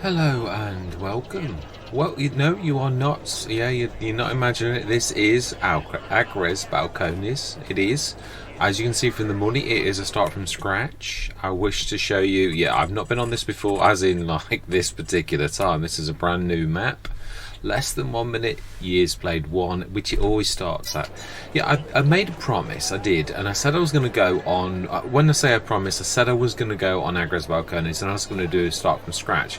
Hello and welcome. Well, you are not. Yeah, you're not imagining it. This is Agres Balconies. It is. As you can see from the money, it is a start from scratch. I wish to show you. Yeah, I've not been on this before, as in like this particular time. This is a brand new map. Less than 1 minute, years played one, which it always starts at. Yeah, I made a promise, I did, and I said I was going to go on. When I say I promise, I said I was going to go on Agres Balconies and I was going to do a start from scratch.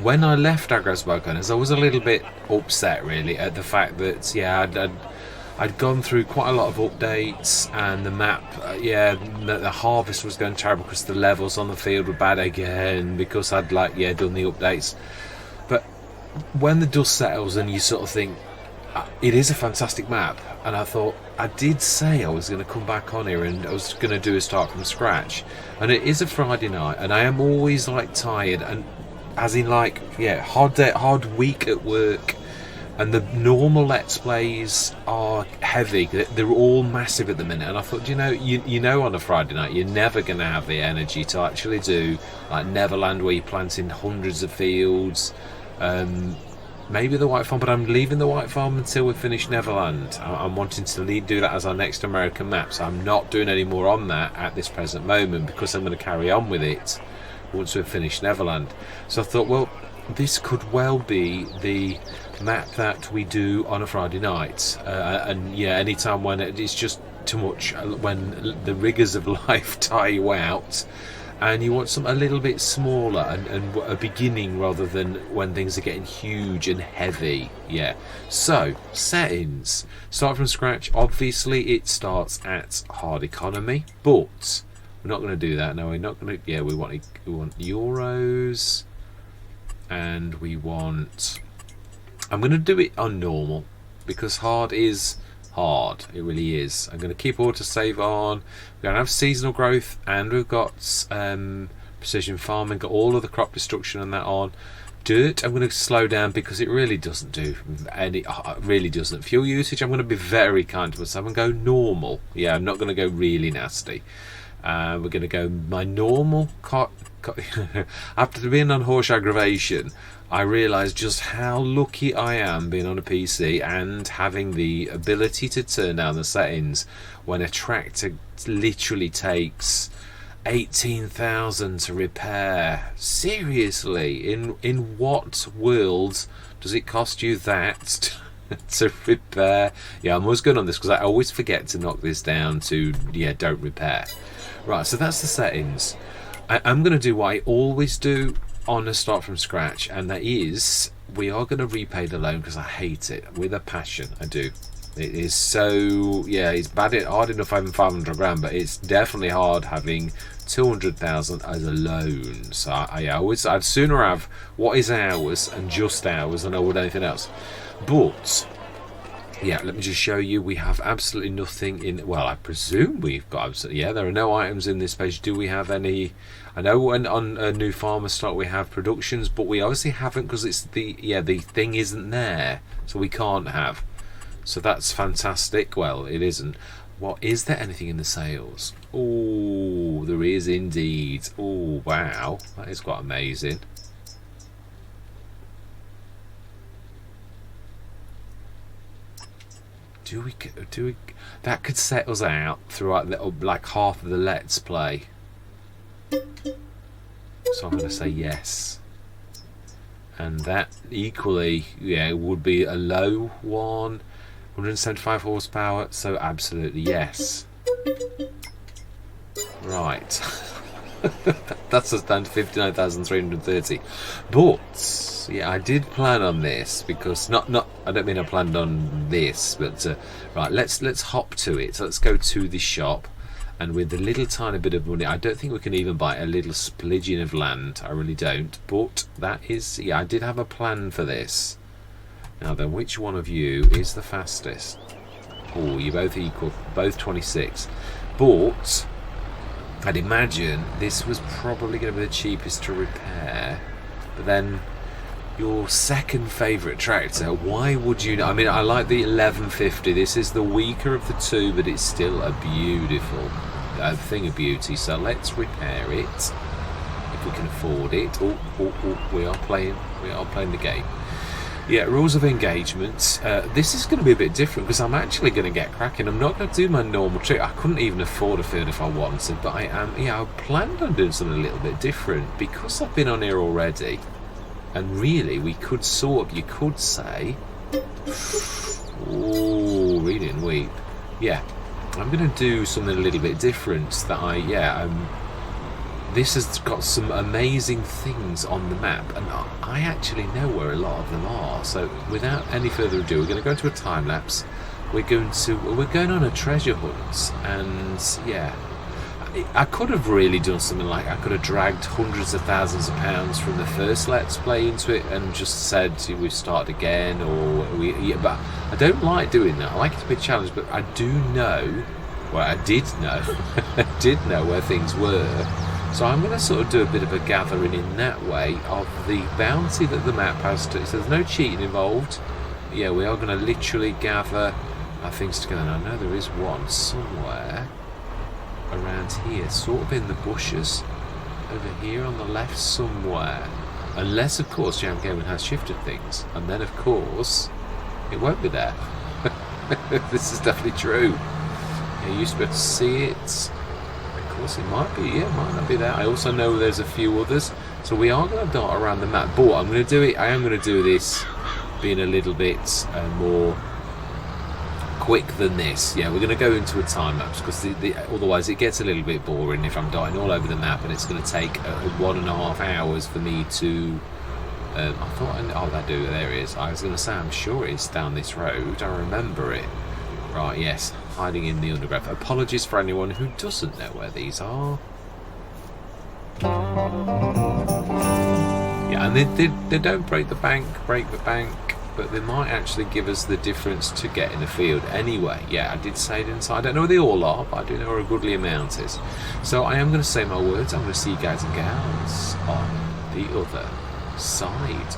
When I left Agres Balconies, I was a little bit upset, really, at the fact that I'd gone through quite a lot of updates, and the map, the harvest was going terrible because the levels on the field were bad again because I'd done the updates. But when the dust settles and you sort of think it is a fantastic map, and I thought I did say I was going to come back on here and I was going to do a start from scratch, and it is a Friday night, and I am always tired, and as in hard week at work, and the normal let's plays are heavy. They're all massive at the minute, and I thought, on a Friday night you're never going to have the energy to actually do like Neverland, where you're planting hundreds of fields. Maybe the White Farm, but I'm leaving the White Farm until we finish Neverland. I'm wanting to do that as our next American map, so I'm not doing any more on that at this present moment because I'm going to carry on with it once we've finished Neverland. So I thought, well, this could well be the map that we do on a Friday night, anytime when it's just too much, when the rigours of life tire you out and you want something a little bit smaller and a beginning rather than when things are getting huge and heavy. So settings, start from scratch. Obviously it starts at hard economy, but we're not going to do that. No, we're not going to. We want euros, and we want. I'm going to do it on normal because hard is hard. It really is. I'm going to keep autosave on. We're going to have seasonal growth, and we've got precision farming. Got all of the crop destruction and that on. Dirt, I'm going to slow down because it really doesn't do any. It really doesn't. Fuel usage, I'm going to be very kind to myself and go normal. Yeah, I'm not going to go really nasty. We're going to go my normal. After being on horse aggravation, I realised just how lucky I am being on a PC and having the ability to turn down the settings when a tractor literally takes 18,000 to repair. Seriously, in what world does it cost you that to repair? Yeah, I'm always good on this because I always forget to knock this down to don't repair. Right, so that's the settings. I'm going to do what I always do on a start from scratch, and that is we are going to repay the loan because I hate it with a passion. I do. It is so it's hard enough having 500 grand, but it's definitely hard having 200,000 as a loan. So I'd sooner have what is ours and just ours than I would anything else. But let me just show you. We have absolutely nothing in. Well, I presume we've got absolutely. There are no items in this page. Do we have any? I know when on a new farmer start we have productions, but we obviously haven't because it's the thing isn't there, so we can't have. So that's fantastic. Well, it isn't. What is there anything in the sales? Oh, there is indeed. Oh, wow, that is quite amazing. Do we? That could set us out throughout like half of the let's play. So I'm going to say yes. And that equally, it would be a low one. 175 horsepower. So absolutely yes. Right. That's us down to 59,330. But I did plan on this because not. I don't mean I planned on this, but right. Let's hop to it. So let's go to the shop, and with a little tiny bit of money, I don't think we can even buy a little splidgen of land. I really don't. But that is I did have a plan for this. Now then, which one of you is the fastest? Oh, you're both equal, both 26. But I'd imagine this was probably going to be the cheapest to repair. But then your second favourite tractor, why would you not? I mean, I like the 1150. This is the weaker of the two, but it's still a beautiful thing of beauty. So let's repair it. if we can afford it. We are playing the game. Yeah, rules of engagement. This is going to be a bit different because I'm actually going to get cracking. I'm not going to do my normal trick. I couldn't even afford a third if I wanted, but I am. Yeah, I planned on doing something a little bit different because I've been on here already. And really, we could you could say, oh, read it and weep. Yeah, I'm going to do something a little bit different. This has got some amazing things on the map, and I actually know where a lot of them are. So without any further ado, we're going to go into a time lapse. We're going on a treasure hunt, and yeah, I could have really done something like I could have dragged hundreds of thousands of pounds from the first Let's Play into it and just said we start again, but I don't like doing that. I like it to be a challenge, but I do know, well, I did know, I did know where things were. So I'm going to sort of do a bit of a gathering in that way of the bounty that the map has to. So there's no cheating involved. Yeah, we are going to literally gather our things together. And I know there is one somewhere around here, sort of in the bushes, over here on the left somewhere. Unless, of course, JMGaming has shifted things. And then, of course, it won't be there. This is definitely true. Yeah, you used to be able to see it. It might be, yeah, it might not be there. I also know there's a few others, so we are going to dart around the map. But I'm going to do it. I am going to do this being a little bit more quick than this. Yeah, we're going to go into a time lapse because otherwise it gets a little bit boring if I'm darting all over the map, and it's going to take 1.5 hours for me to. I thought, there it is. I was going to say, I'm sure it's down this road. I remember it. Right, yes. Hiding in the underground. Apologies for anyone who doesn't know where these are. Yeah, and they don't break the bank, but they might actually give us the difference to get in the field. Anyway, yeah, I did say it inside. I don't know where they all are, but I do know where a goodly amount is. So I am going to say my words. I'm going to see you guys and gals on the other side.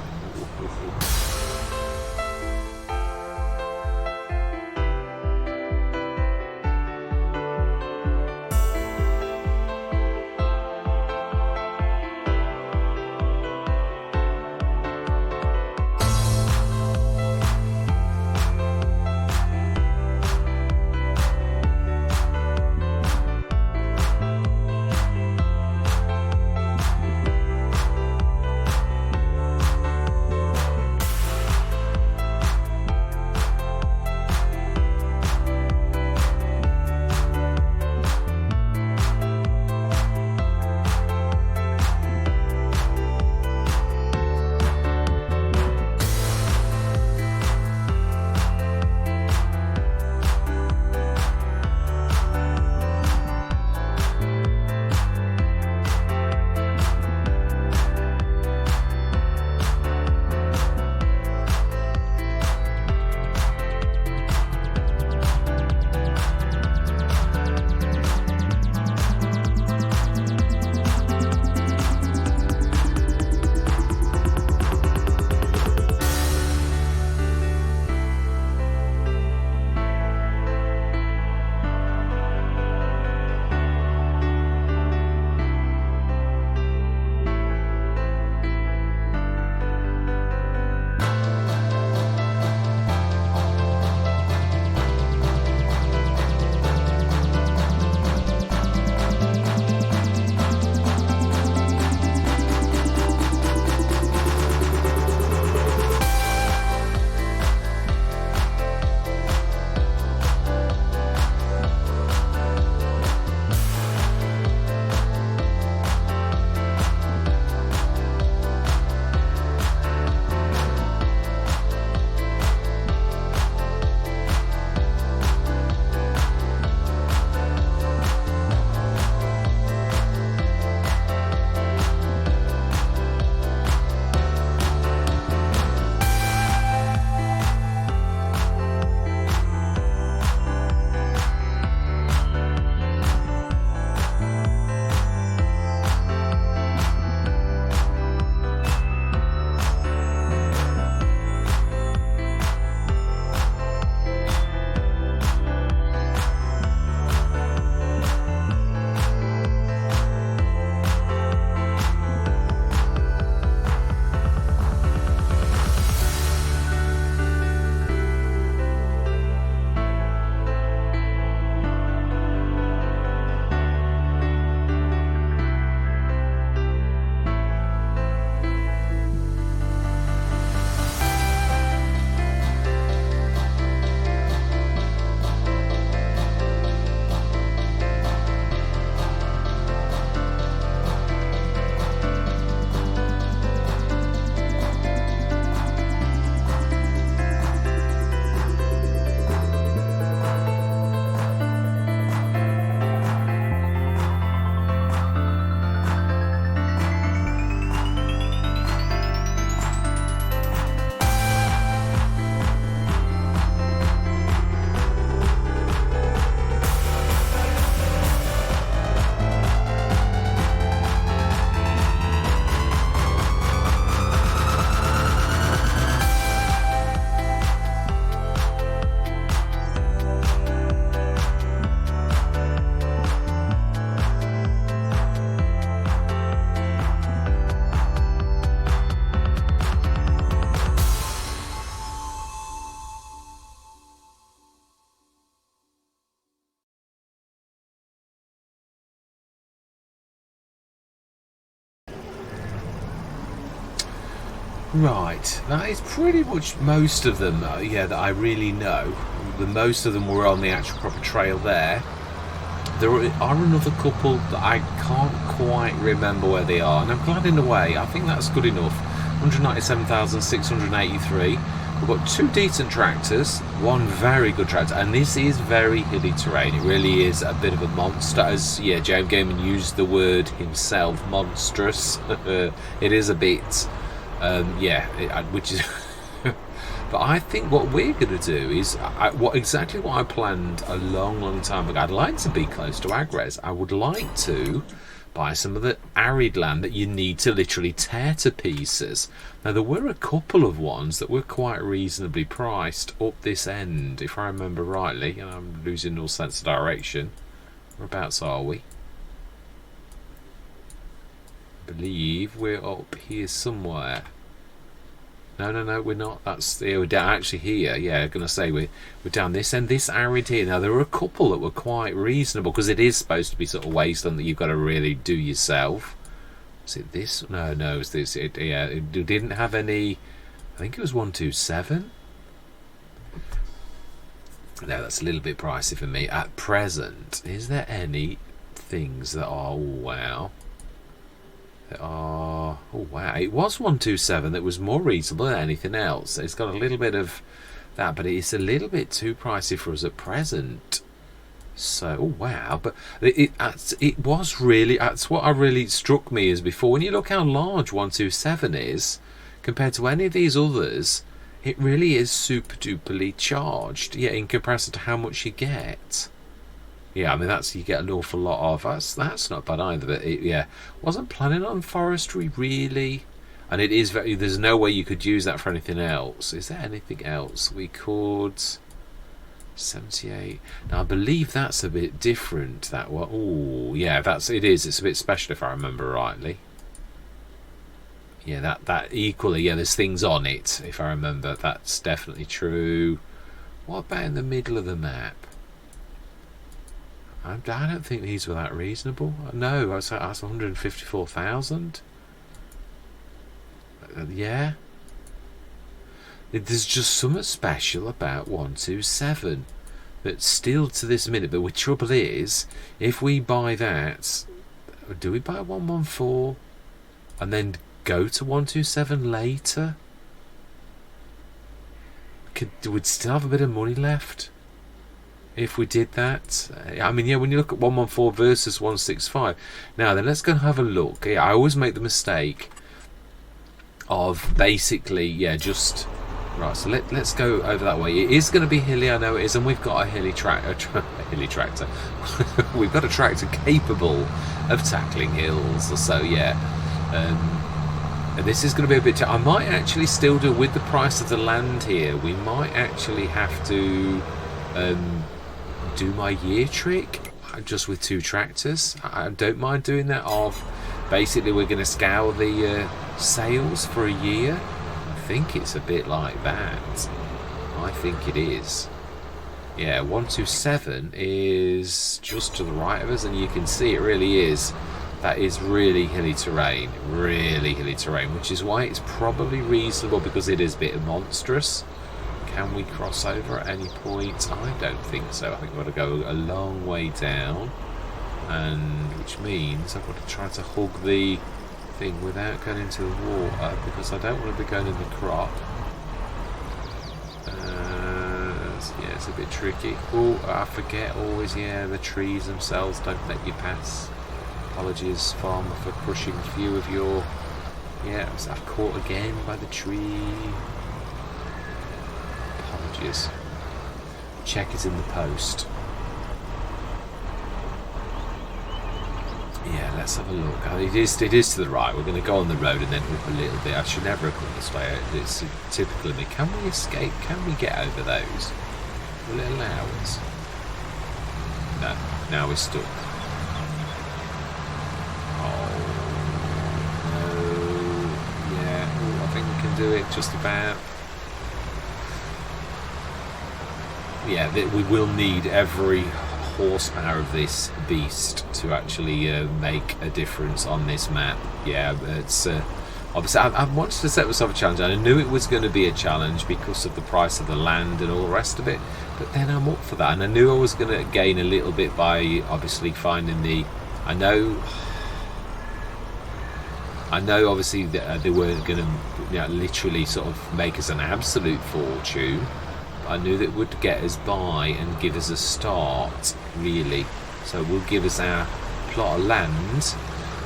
Right, that is pretty much most of them, yeah, that I really know. Most of them were on the actual proper trail there. There are another couple that I can't quite remember where they are, and I'm glad in a way. I think that's good enough. 197,683. We've got 2 decent tractors, 1 very good tractor, and this is very hilly terrain. It really is a bit of a monster, as JMGaming used the word himself, monstrous. It is a bit, which is. But I think what we're going to do is exactly what I planned a long time ago. I'd like to be close to Agres. I would like to buy some of the arid land that you need to literally tear to pieces. Now, there were a couple of ones that were quite reasonably priced up this end, if I remember rightly, and I'm losing all sense of direction. Whereabouts are we? I believe we're up here somewhere. No, we're not. We're down, actually here. Yeah, I'm going to say we're down this end, this arid here. Now, there were a couple that were quite reasonable, because it is supposed to be sort of wasteland that you've got to really do yourself. Is it this? No, it's this. It didn't have any. I think it was 127. No, that's a little bit pricey for me at present. Is there any things that are? Oh, wow. Oh wow, it was 127 that was more reasonable than anything else. It's got a little bit of that, but it's a little bit too pricey for us at present. So, oh wow, but it was really, that's what really struck me as before. When you look how large 127 is compared to any of these others, it really is super duperly charged. Yeah, in comparison to how much you get. Yeah, I mean, you get an awful lot of. That's not bad either, but wasn't planning on forestry really, and it is very. There's no way you could use that for anything else. Is there anything else we could? 78. Now I believe that's a bit different. That one. Oh, yeah, it is. It's a bit special if I remember rightly. Yeah, that equally. Yeah, there's things on it if I remember. That's definitely true. What about in the middle of the map? I don't think these were that reasonable. No, that's 154,000. Yeah. There's just something special about 127 that still to this minute. But the trouble is, if we buy that, do we buy 114 and then go to 127 later? We'd still have a bit of money left. If we did that, I mean, yeah, when you look at 114 versus 165, now then let's go and have a look. Yeah, I always make the mistake of basically, just right. So let's go over that way. It is going to be hilly, I know it is, and we've got a hilly tractor. We've got a tractor capable of tackling hills. So yeah, and this is going to be a bit. I might actually still do with the price of the land here. We might actually have to. Do my year trick just with 2 tractors. I don't mind doing that. Basically we're going to scour the sales for a year. I think it's a bit like that. I think it is. Yeah, 127 is just to the right of us, and you can see it really is. That is really hilly terrain, which is why it's probably reasonable, because it is a bit monstrous. Can we cross over at any point? I don't think so. I think we've got to go a long way down, and which means I've got to try to hug the thing without going into the water, because I don't want to be going in the crop. Yeah, it's a bit tricky. Oh, I forget always, the trees themselves don't let you pass. Apologies, farmer, for crushing a few of your... Yeah, I've caught again by the tree. Apologies. Check it in the post. Yeah, let's have a look. It is to the right. We're going to go on the road and then up a little bit. I should never have come this way. It's typical of me. Can we escape? Can we get over those? Will it allow us? No. Now we're stuck. Oh, no. Yeah. Ooh, I think we can do it just about. Yeah, we will need every horsepower of this beast to actually make a difference on this map. Yeah, it's Obviously, I wanted to set myself a challenge, and I knew it was going to be a challenge because of the price of the land and all the rest of it. But then I'm up for that, and I knew I was going to gain a little bit by obviously finding the. I know obviously that they weren't going to literally sort of make us an absolute fortune. But I knew that it would get us by and give us a start, really. So it will give us our plot of land,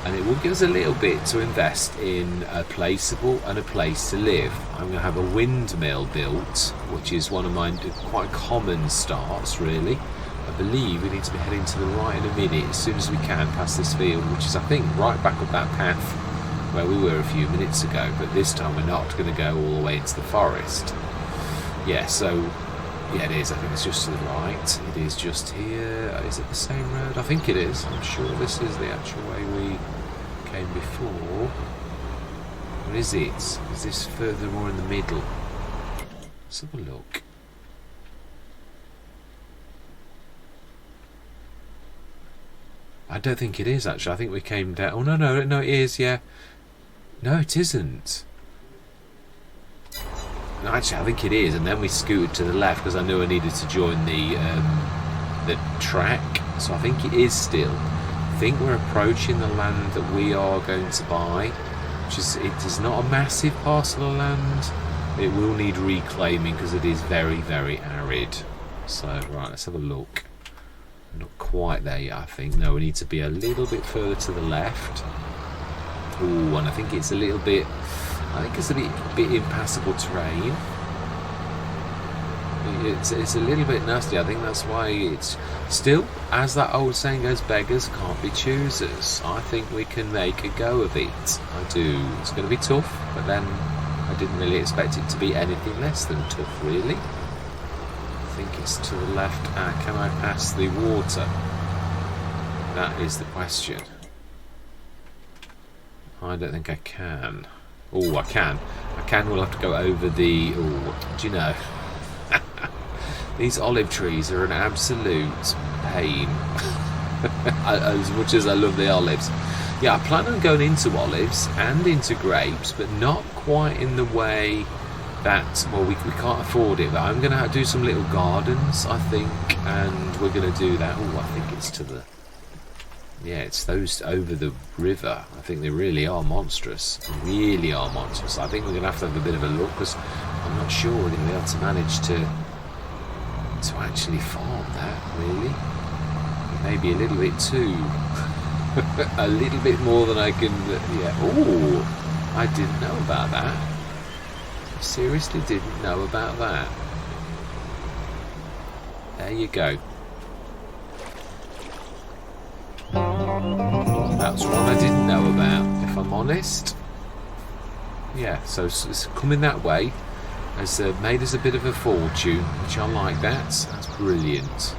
and it will give us a little bit to invest in a placeable and a place to live. I'm going to have a windmill built, which is one of my quite common starts, really. I believe we need to be heading to the right in a minute, as soon as we can, past this field, which is, I think, right back up that path where we were a few minutes ago. But this time we're not going to go all the way into the forest. Yeah, so... yeah, it is. I think it's just to the right. It is just here. Is it the same road? I think it is. I'm sure this is the actual way we came before. Or is it? Is this further more in the middle? Let's have a look. I don't think it is, actually. I think we came down... oh, no, it is, yeah. No, it isn't. No, actually, I think it is, and then we scooted to the left because I knew I needed to join the track. So I think it is still. I think we're approaching the land that we are going to buy, which is, it is not a massive parcel of land. It will need reclaiming because it is very, very arid. So, right, let's have a look. Not quite there yet, I think. No, we need to be a little bit further to the left. Ooh, and I think it's a little bit... I think it's a bit impassable terrain. It's a little bit nasty. I think that's why it's still, as that old saying goes, beggars can't be choosers. I think we can make a go of it. I do. It's going to be tough, but then I didn't really expect it to be anything less than tough, really. I think it's to the left. Can I pass the water? That is the question. I don't think I can. Oh, I can. We'll have to go over the... oh, do you know? These olive trees are an absolute pain. As much as I love the olives. Yeah, I plan on going into olives and into grapes, but not quite in the way that... well, we can't afford it, but I'm going to do some little gardens, I think, and we're going to do that. Oh, I think it's to the... yeah, it's those over the river. I think they really are monstrous. Really are monstrous. I think we're going to have a bit of a look, because I'm not sure we're going to be able to manage to actually farm that, really. Maybe a little bit too. A little bit more than I can... yeah. Oh, I didn't know about that. I seriously didn't know about that. There you go. That's one I didn't know about, if I'm honest. Yeah, so it's coming that way. Has made us a bit of a fortune, which I like that. That's brilliant.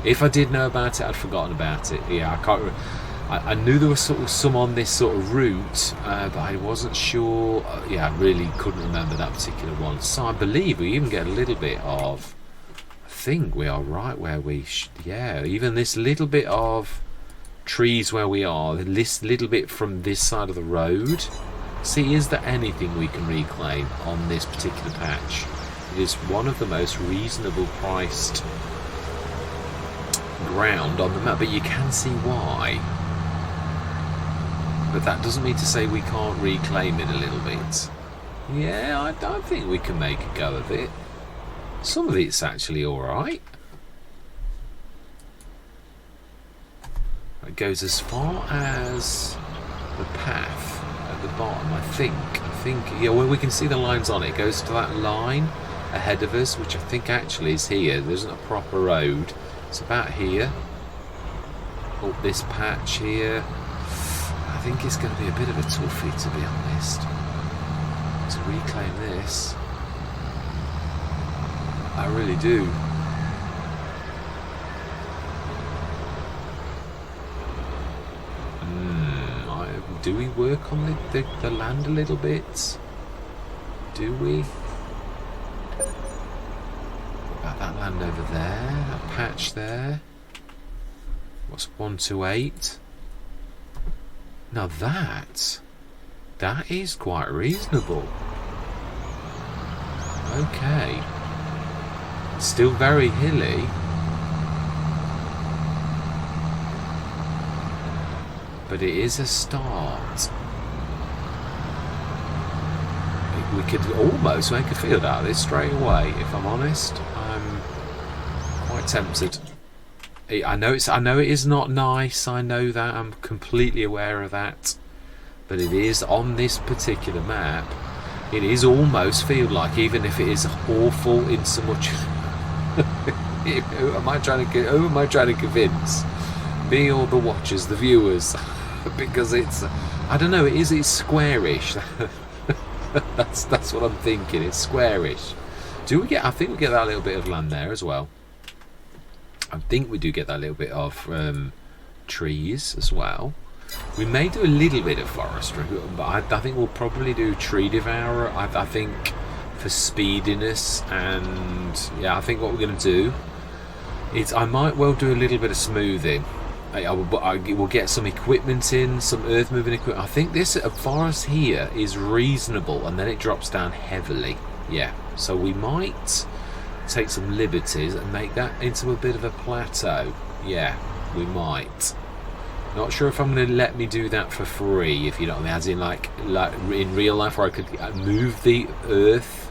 If I did know about it, I'd forgotten about it. Yeah, I can't. I knew there was sort of some on this sort of route, but I wasn't sure. Yeah, I really couldn't remember that particular one. So I believe we even get a little bit of... I think we are right where we... yeah, even this little bit of trees where we are, this little bit from this side of the road. See, is there anything we can reclaim on this particular patch? It is one of the most reasonable priced ground on the map, but you can see why. But that doesn't mean to say we can't reclaim it a little bit. Yeah, I think we can make a go of it. Some of it's actually alright. It goes as far as the path at the bottom, I think, yeah, well, we can see the lines on it. It goes to that line ahead of us, which I think actually is here. There isn't a proper road. It's about here. Up this patch here. I think it's going to be a bit of a toughie, to be honest, to reclaim this. I really do. Do we work on the land a little bit? Do we? What about that land over there? That patch there? What's 128? Now that... That is quite reasonable. Okay. Still very hilly. But it is a start. We could almost make a field out of this straight away, if I'm honest. I'm quite tempted. I know it is not nice, I know that, I'm completely aware of that. But it is on this particular map. It is almost feel like, even if it is awful in so much. Who am I trying to convince? Me or the watchers, the viewers? Because it's, I don't know, it's squarish. that's what I'm thinking. It's squarish. I think we get that little bit of land there as well. I think we do get that little bit of trees as well. We may do a little bit of forestry, but I think we'll probably do tree devourer. I think for speediness, and yeah, I think what we're going to do is I might well do a little bit of smoothing. We'll get some equipment in, some earth moving equipment. I think this forest here is reasonable, and then it drops down heavily. Yeah, so we might take some liberties and make that into a bit of a plateau. Yeah, we might. Not sure if I'm going to let me do that for free, if you know what I mean, as in like in real life, where I could move the earth.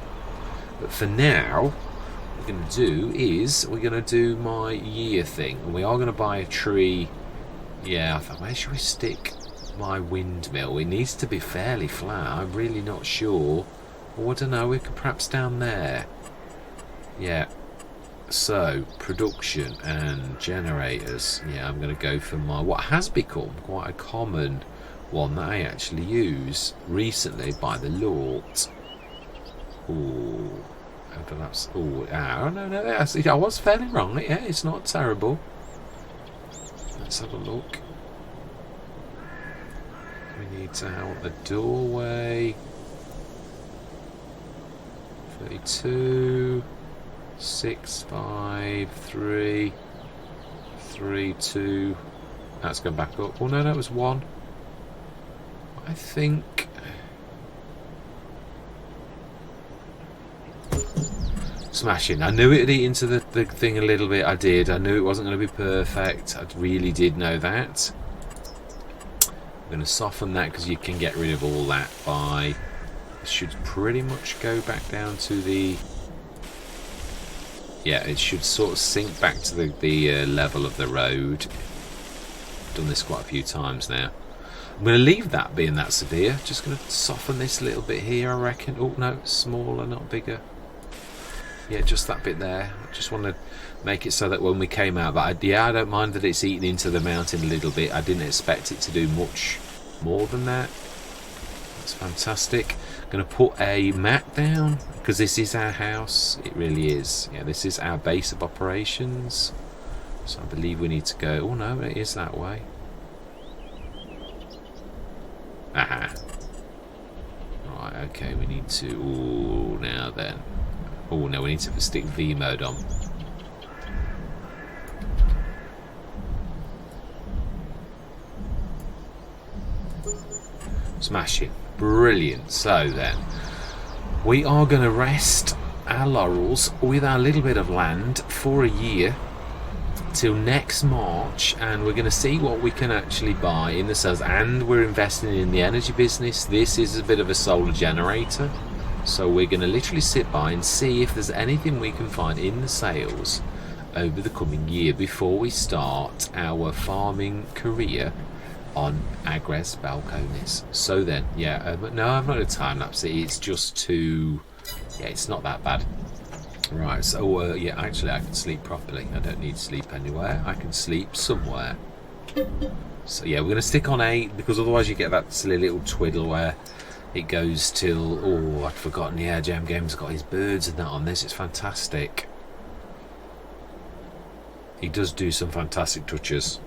But for now, what we're going to do is we're going to do my year thing, and we are going to buy a tree. Yeah, I thought, where should we stick my windmill? It needs to be fairly flat. I'm really not sure. Or I don't know, we could perhaps down there. Yeah. So, production and generators. Yeah, I'm going to go for my, what has become quite a common one that I actually use recently by the Lord. Ooh. Oh, no, I was fairly wrong. Yeah, it's not terrible. Let's have a look. We need to have the doorway. 32. 6, 5, 3, 3, 2. That's going back up. Oh no, that was 1. I think. Smashing. I knew it'd eat into the thing a little bit. I did. I knew it wasn't going to be perfect. I really did know that. I'm going to soften that because you can get rid of all that by. It should pretty much go back down to the. Yeah, it should sort of sink back to the level of the road. Done this quite a few times now. I'm going to leave that being that severe. Just going to soften this a little bit here, I reckon. Oh no, smaller, not bigger. Yeah, just that bit there. I just want to make it so that when we came out, but I don't mind that it's eaten into the mountain a little bit. I didn't expect it to do much more than that. That's fantastic. Going to put a mat down because this is our house. It really is. Yeah, this is our base of operations. So I believe we need to go. Oh no, it is that way. Aha. Right. Okay. We need to. Oh, now then. Oh no, we need to stick V mode on. Smashing. Brilliant. So then, we are going to rest our laurels with our little bit of land for a year till next March, and we're going to see what we can actually buy in the sales, and we're investing in the energy business. This is a bit of a solar generator, so we're going to literally sit by and see if there's anything we can find in the sales over the coming year before we start our farming career on Agres Balconies. So then, yeah, no, I'm not a time lapse. It's just too, yeah, it's not that bad. Right, so yeah, actually I can sleep properly. I don't need to sleep anywhere. I can sleep somewhere. So yeah, we're going to stick on 8 because otherwise you get that silly little twiddle where it goes till, oh, I'd forgotten. Yeah, JMGame's got his birds and that on this. It's fantastic. He does do some fantastic touches.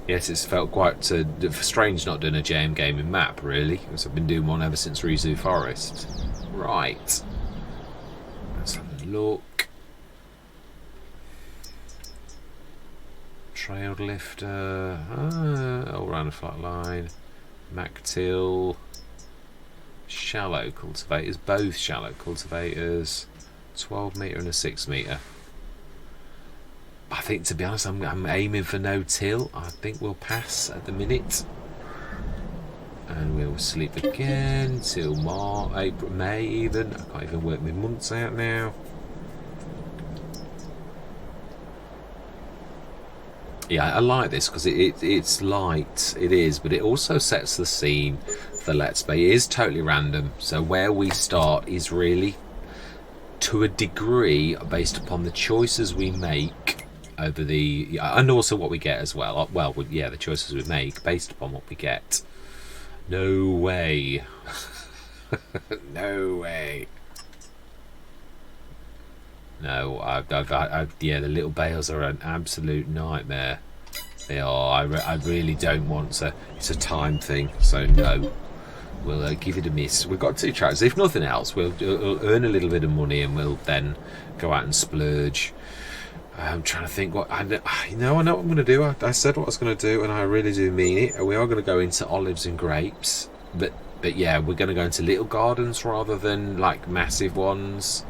Yes, it's felt quite strange not doing a JMGaming map, really, because I've been doing one ever since Rizu Forest. Right. Let's have a look. Trailed lifter. All round a flat line. Mactil, shallow cultivators, both shallow cultivators, 12 metre and a 6 metre. I think, to be honest, I'm aiming for no till. I think we'll pass at the minute. And we'll sleep again till March, April, May even. I can't even work my months out now. Yeah, I like this because it's light, it is, but it also sets the scene for Let's Play. It is totally random, so where we start is really, to a degree, based upon the choices we make over the... and also what we get as well. Well, yeah, the choices we make based upon what we get. No way. No way. No, yeah, the little bales are an absolute nightmare. They are. I really don't want to. It's a time thing, so no. We'll give it a miss. We've got 2 tracks. If nothing else, we'll earn a little bit of money and we'll then go out and splurge. I'm trying to think what I know what I'm going to do. I said what I was going to do, and I really do mean it. We are going to go into olives and grapes, but yeah, we're going to go into little gardens rather than like massive ones.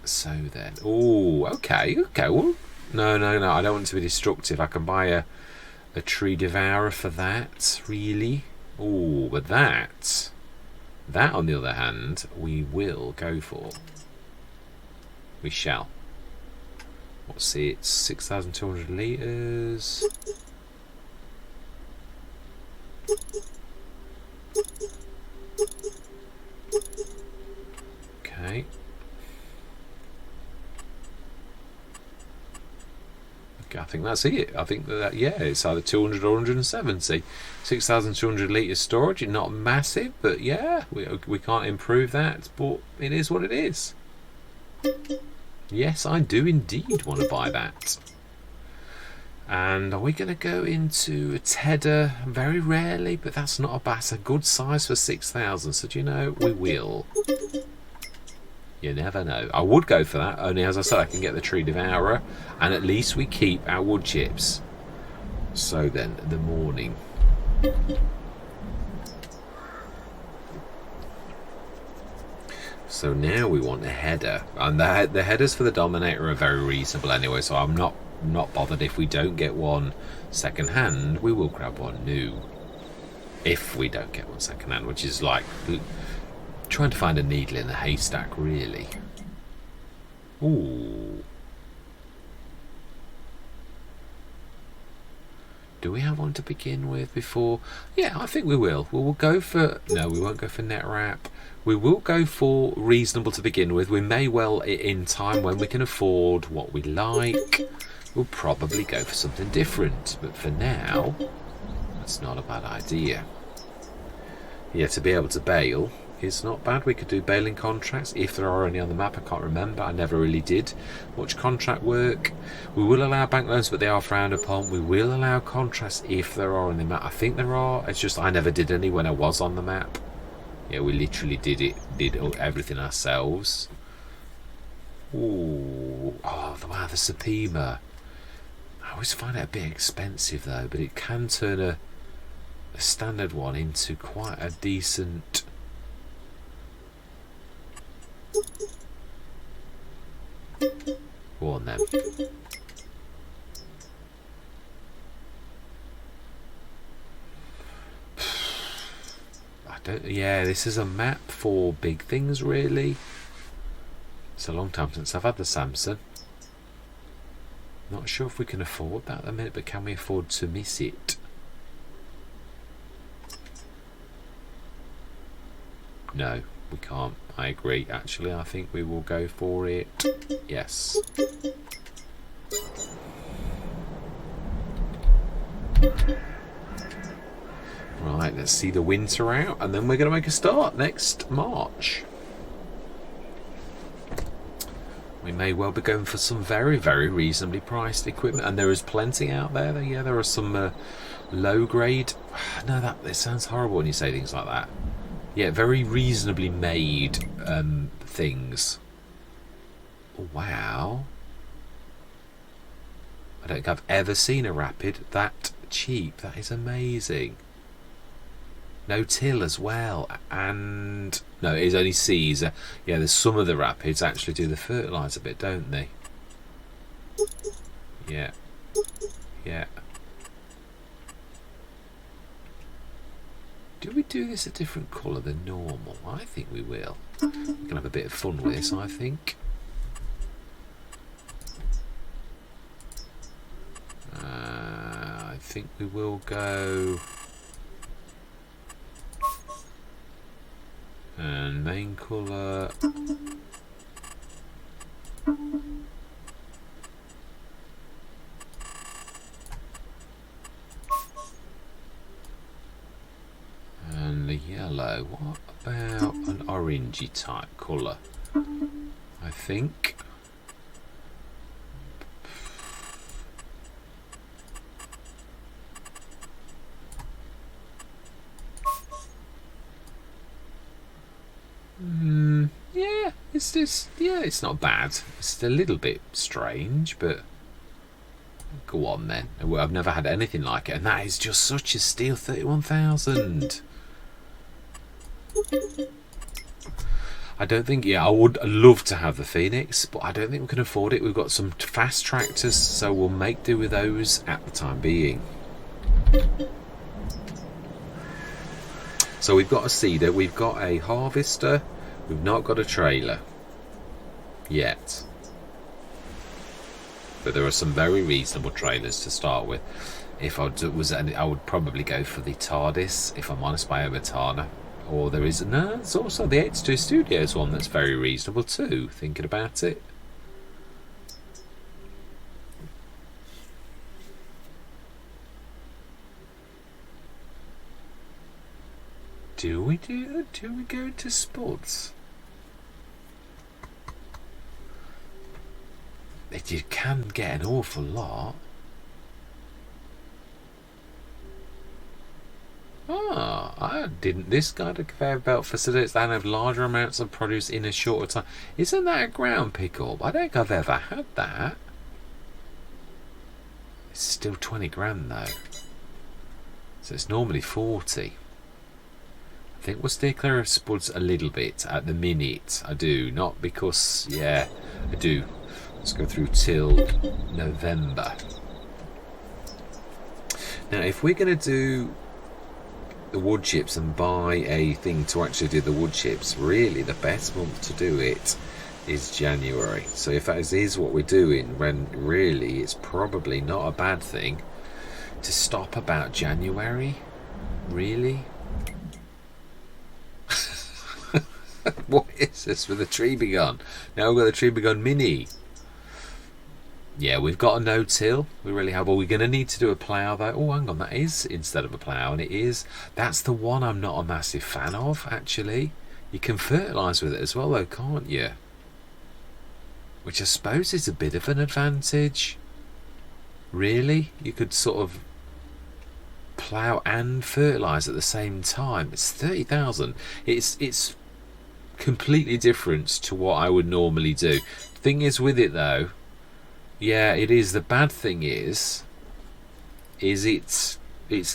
So then, oh, okay. Well, no. I don't want it to be destructive. I can buy a tree devourer for that. Really? Oh, but that on the other hand, we will go for. We shall. Let's see, it's 6,200 litres. Okay. I think that's it. I think that, yeah, it's either 200 or 170. 6,200 litres storage, it's not massive, but yeah, we can't improve that, but it is what it is. Yes, I do indeed want to buy that. And are we going to go into a Tedder? Very rarely, but that's not a good size for 6,000, so do you know, we will. You never know. I would go for that, only as I said, I can get the tree devourer, and at least we keep our wood chips. So then, the morning. So now we want a header, and the headers for the Dominator are very reasonable anyway, so I'm not bothered if we don't get one second hand. We will grab one new if we don't get one second hand, which is like trying to find a needle in a haystack, really. Ooh. Do we have one to begin with before? Yeah, I think we will. We will go for... No, we won't go for net wrap. We will go for reasonable to begin with. We may well, in time, when we can afford what we like, we'll probably go for something different. But for now, that's not a bad idea. Yeah, to be able to bail is not bad. We could do bailing contracts if there are any on the map. I can't remember. I never really did much contract work. We will allow bank loans, but they are frowned upon. We will allow contracts if there are on the map. I think there are. It's just I never did any when I was on the map. Yeah, we literally did everything ourselves. Ooh, oh wow, the Supima. I always find it a bit expensive though, but it can turn a standard one into quite a decent. Go on then. Yeah, this is a map for big things, really. It's a long time since I've had the Samson. Not sure if we can afford that at the minute, but can we afford to miss it? No, we can't. I agree. Actually, I think we will go for it. Yes. Right, let's see the winter out, and then we're going to make a start next March. We may well be going for some very, very reasonably priced equipment, and there is plenty out there. Yeah, there are some low grade. No, that sounds horrible when you say things like that. Yeah, very reasonably made things. Oh, wow. I don't think I've ever seen a Rapid that cheap. That is amazing. No till as well, and no, it is only seas. Yeah, there's some of the rapids actually do the fertilizer bit, don't they? Yeah, yeah. Do we do this a different colour than normal? I think we will. We can have a bit of fun with this, I think. I think we will go. And main colour. And the yellow. What about an orangey type colour? I think. Yeah, it's just, yeah, it's not bad. It's a little bit strange, but go on then. I've never had anything like it, and that is just such a steal. 31,000. I don't think, yeah, I would love to have the Phoenix, but I don't think we can afford it. We've got some fast tractors, so we'll make do with those at the time being. So we've got a seeder, we've got a harvester, we've not got a trailer yet. But there are some very reasonable trailers to start with. If I would probably go for the TARDIS, if I'm honest, by Obatana. Or there's also the H2 Studios one that's very reasonable too, thinking about it. Do we go to sports? You can get an awful lot. I didn't. This kind of conveyor belt facilitates and have larger amounts of produce in a shorter time. Isn't that a ground pickup? I don't think I've ever had that. It's still 20 grand though. So it's normally 40. I think we'll stay clear of spuds a little bit at the minute. I do. Not because, yeah, I do. Let's go through till November. Now, if we're going to do the wood chips and buy a thing to actually do the wood chips, really the best month to do it is January. So if that is what we're doing, when really it's probably not a bad thing to stop about January. Really? What is this with the tree begun? Now we've got the tree begun mini. Yeah, we've got a no-till. We really have. Well, we're going to need to do a plough though. Oh, hang on, that is instead of a plough, and it is. That's the one I'm not a massive fan of, actually. You can fertilise with it as well though, can't you? Which I suppose is a bit of an advantage. Really? You could sort of plough and fertilise at the same time. It's 30,000. It's completely different to what I would normally do. Thing is with it though, yeah, it is. The bad thing is it's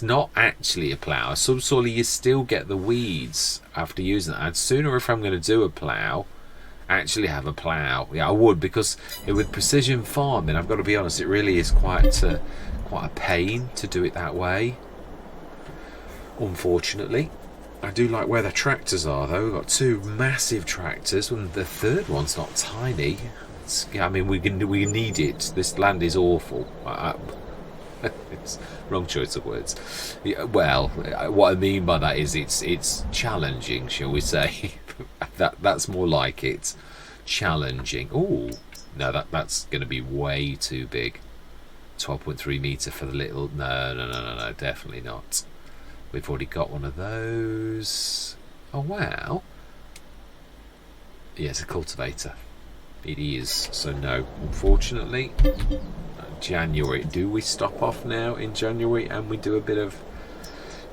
not actually a plough. Subsoil, you still get the weeds after using it. I'd sooner, if I'm going to do a plough, actually have a plough. Yeah, I would, because with precision farming, I've got to be honest, it really is quite a pain to do it that way. Unfortunately, I do like where the tractors are though. We've got two massive tractors, and the third one's not tiny. I mean, we need it. This land is awful. It's wrong choice of words. Yeah, well, what I mean by that is it's challenging, shall we say? That's more like it. Challenging. Oh no, that's going to be way too big. 12.3 metre for the little. No, definitely not. We've already got one of those. Oh wow. Yeah, it's a cultivator. It is. So no, unfortunately. January. Do we stop off now in January and we do a bit of...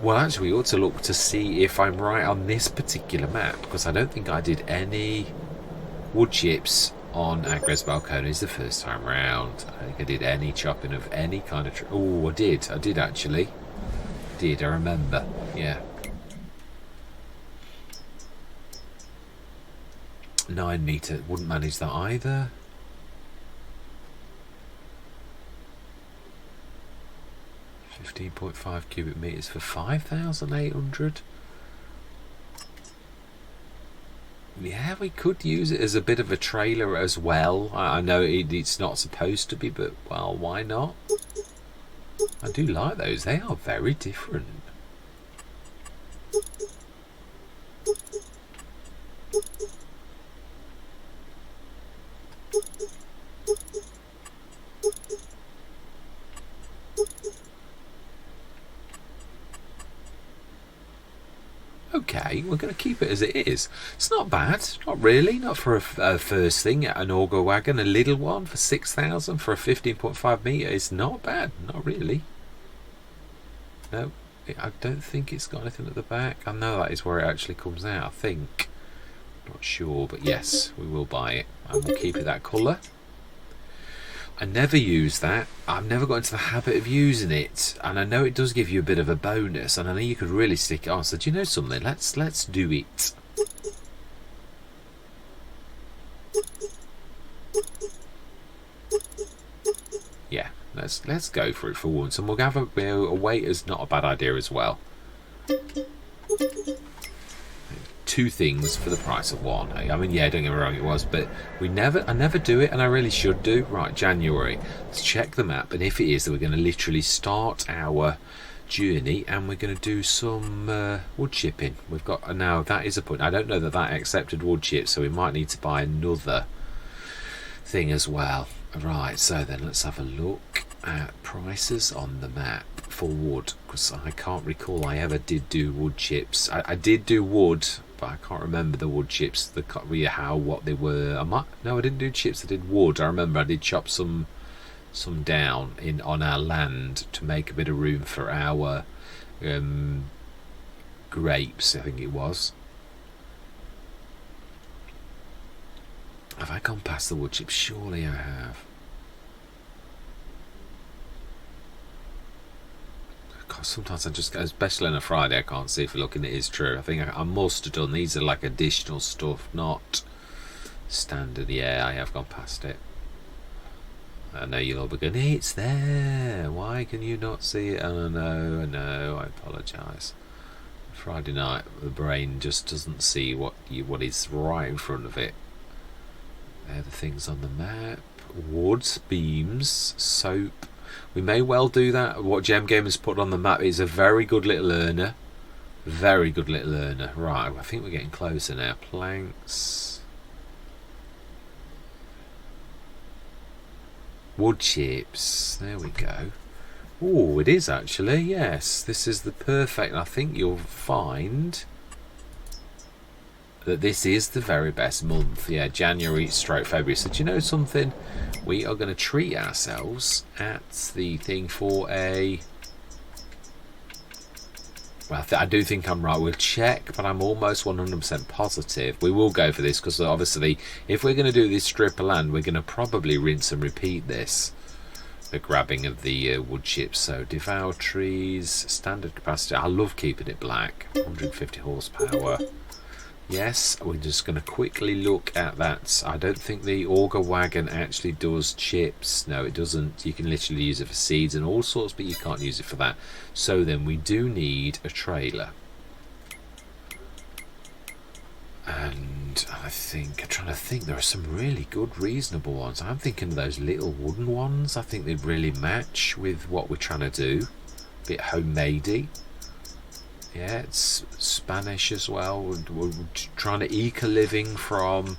Well, actually, we ought to look to see if I'm right on this particular map, because I don't think I did any wood chips on Agres Balconies the first time round. I think I did any chopping of any kind of... Oh, I did actually. I remember. Yeah. 9 metre, wouldn't manage that either. .5 cubic meters for 5,800. Yeah, we could use it as a bit of a trailer as well. I know it's not supposed to be, but well, why not? I do like those. They are very different. Okay, we're going to keep it as it is. It's not bad, not really, not for a first thing. An auger wagon, a little one for 6,000 for a 15.5 metre is not bad, not really. No, I don't think it's got anything at the back. I know that is where it actually comes out, I think. Not sure, but yes, we will buy it and we'll keep it that colour. I never use that. I've never got into the habit of using it, and I know it does give you a bit of a bonus, and I know you could really stick it on. So do you know something? Let's do it. Yeah, let's go for it for once, and we'll have a weight is not a bad idea as well. 2 things for the price of 1. I mean, yeah, don't get me wrong, it was, but I never do it, and I really should do. Right, January. Let's check the map, and if it is, that we're going to literally start our journey, and we're going to do some wood chipping. We've got now that is a point. I don't know that accepted wood chips, so we might need to buy another thing as well. Right, so then let's have a look at prices on the map for wood, because I can't recall I ever did do wood chips. I did do wood, but I can't remember the wood chips, what they were. No, I didn't do chips, I did wood. I remember I did chop some down on our land to make a bit of room for our grapes, I think it was. Have I gone past the wood chips? Surely I have. Sometimes I just, especially on a Friday, I can't see if looking it is true. I think I must have done. These are like additional stuff, not standard. Yeah, I have gone past it. I know you'll all be going, it's there. Why can you not see it? Oh, no, I apologise. Friday night, the brain just doesn't see what is right in front of it. They're the things on the map. Wood, beams, soap. We may well do that. What JMGaming has put on the map is a very good little earner. Very good little earner. Right, I think we're getting closer now. Planks. Wood chips. There we go. Oh, it is actually. Yes, this is the perfect. I think you'll find that this is the very best month. Yeah, January / February. So do you know something? We are going to treat ourselves at the thing for a... Well, I do think I'm right. We'll check, but I'm almost 100% positive. We will go for this because obviously if we're going to do this strip of land, we're going to probably rinse and repeat this. The grabbing of the wood chips. So devour trees, standard capacity. I love keeping it black. 150 horsepower. Yes, we're just going to quickly look at that. I don't think the auger wagon actually does chips. No, it doesn't. You can literally use it for seeds and all sorts, but you can't use it for that. So then we do need a trailer. And I'm trying to think, there are some really good, reasonable ones. I'm thinking of those little wooden ones. I think they'd really match with what we're trying to do. A bit homemadey. Yeah, it's Spanish as well. We're trying to eke a living from...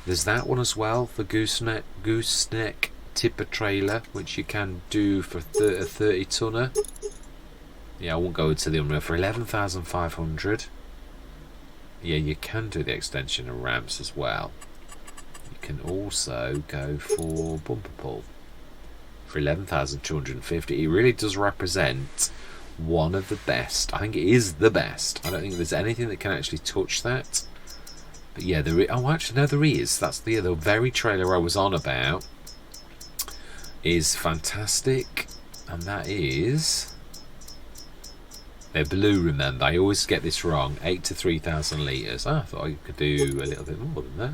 There's that one as well, the gooseneck tipper trailer, which you can do for a 30 tonner. Yeah, I won't go into the unreal. For 11,500. Yeah, you can do the extension of ramps as well. You can also go for bumper pull for 11,250. It really does represent one of the best. I think it is the best. I don't think there's anything that can actually touch that. But yeah, oh, actually, no, there is. That's the very trailer I was on about. Is fantastic, and that is. They're blue, remember. I always get this wrong. 8 to 3,000 litres. Oh, I thought I could do a little bit more than that.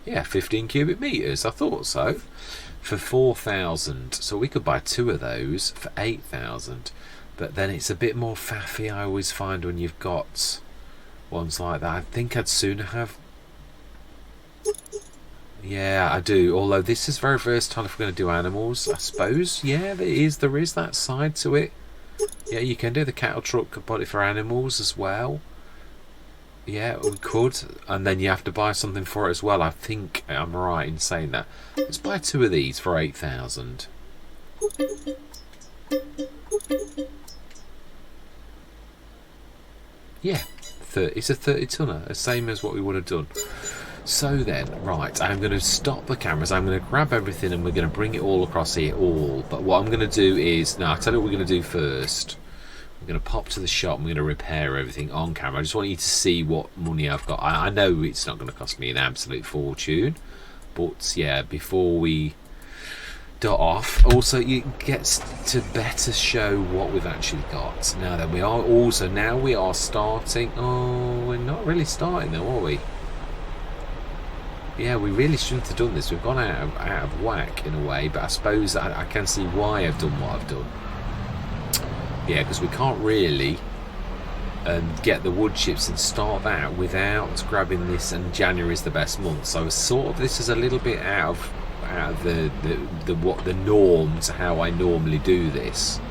Yeah, 15 cubic metres. I thought so. For 4,000. So we could buy 2 of those for 8,000. But then it's a bit more faffy, I always find, when you've got ones like that. I think I'd sooner have... Yeah, I do. Although this is very versatile if we're going to do animals, I suppose. Yeah, there is that side to it. Yeah, you can do the cattle truck body for animals as well. Yeah, we could. And then you have to buy something for it as well. I think I'm right in saying that. Let's buy 2 of these for 8,000. Yeah, it's a 30 tonner, the same as what we would have done. So then, right, I'm going to stop the cameras, I'm going to grab everything and we're going to bring it all across here, but what I'm going to do is, now I'll tell you what we're going to do first. We're going to pop to the shop and we're going to repair everything on camera. I just want you to see what money I've got. I know it's not going to cost me an absolute fortune, but yeah, before we dot off, also you get to better show what we've actually got. Now then, we are starting. Oh, we're not really starting though, are we? Yeah, we really shouldn't have done this. We've gone out of whack in a way, but I suppose I can see why I've done what I've done. Yeah, because we can't really get the wood chips and start that without grabbing this, and January is the best month. So sort of this is a little bit out of the norm to how I normally do this.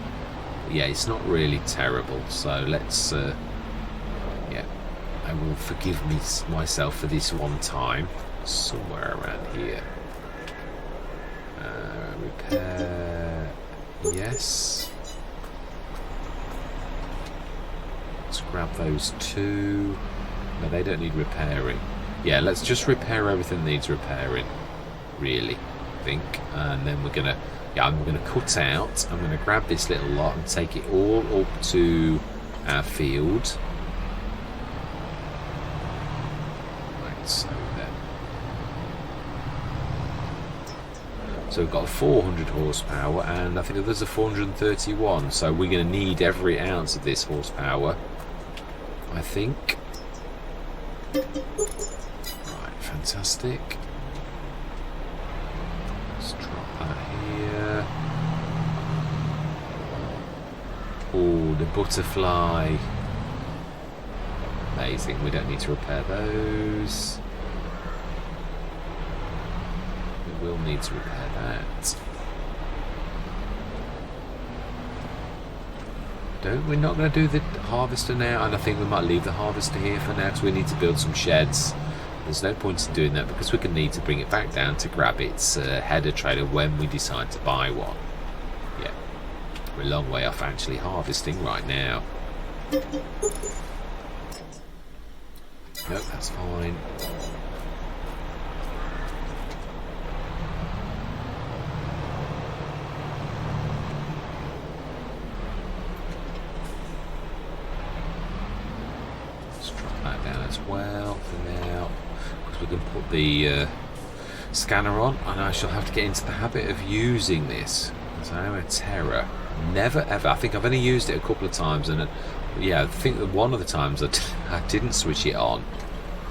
Yeah, it's not really terrible. So let's yeah, I will forgive myself for this one time. Somewhere around here. Repair. Yes. Let's grab those 2. No, they don't need repairing. Yeah, let's just repair everything that needs repairing. Really, I think. And then we're gonna. Yeah, I'm gonna cut out. I'm gonna grab this little lot and take it all up to our field. Right. So we've got 400 horsepower, and I think there's a 431. So we're going to need every ounce of this horsepower, I think. Right, fantastic. Let's drop that here. Oh, the butterfly. Amazing. We don't need to repair those. We'll need to repair that. We're not going to do the harvester now, and I think we might leave the harvester here for now because we need to build some sheds. There's no point in doing that because we're going to need to bring it back down to grab its header trailer when we decide to buy one. Yeah, we're a long way off actually harvesting right now. Nope, that's fine. Well, for now, because we can put the scanner on, and I shall have to get into the habit of using this, because I am a terror. Never ever. I think I've only used it a couple of times, and yeah, I think that one of the times I didn't switch it on.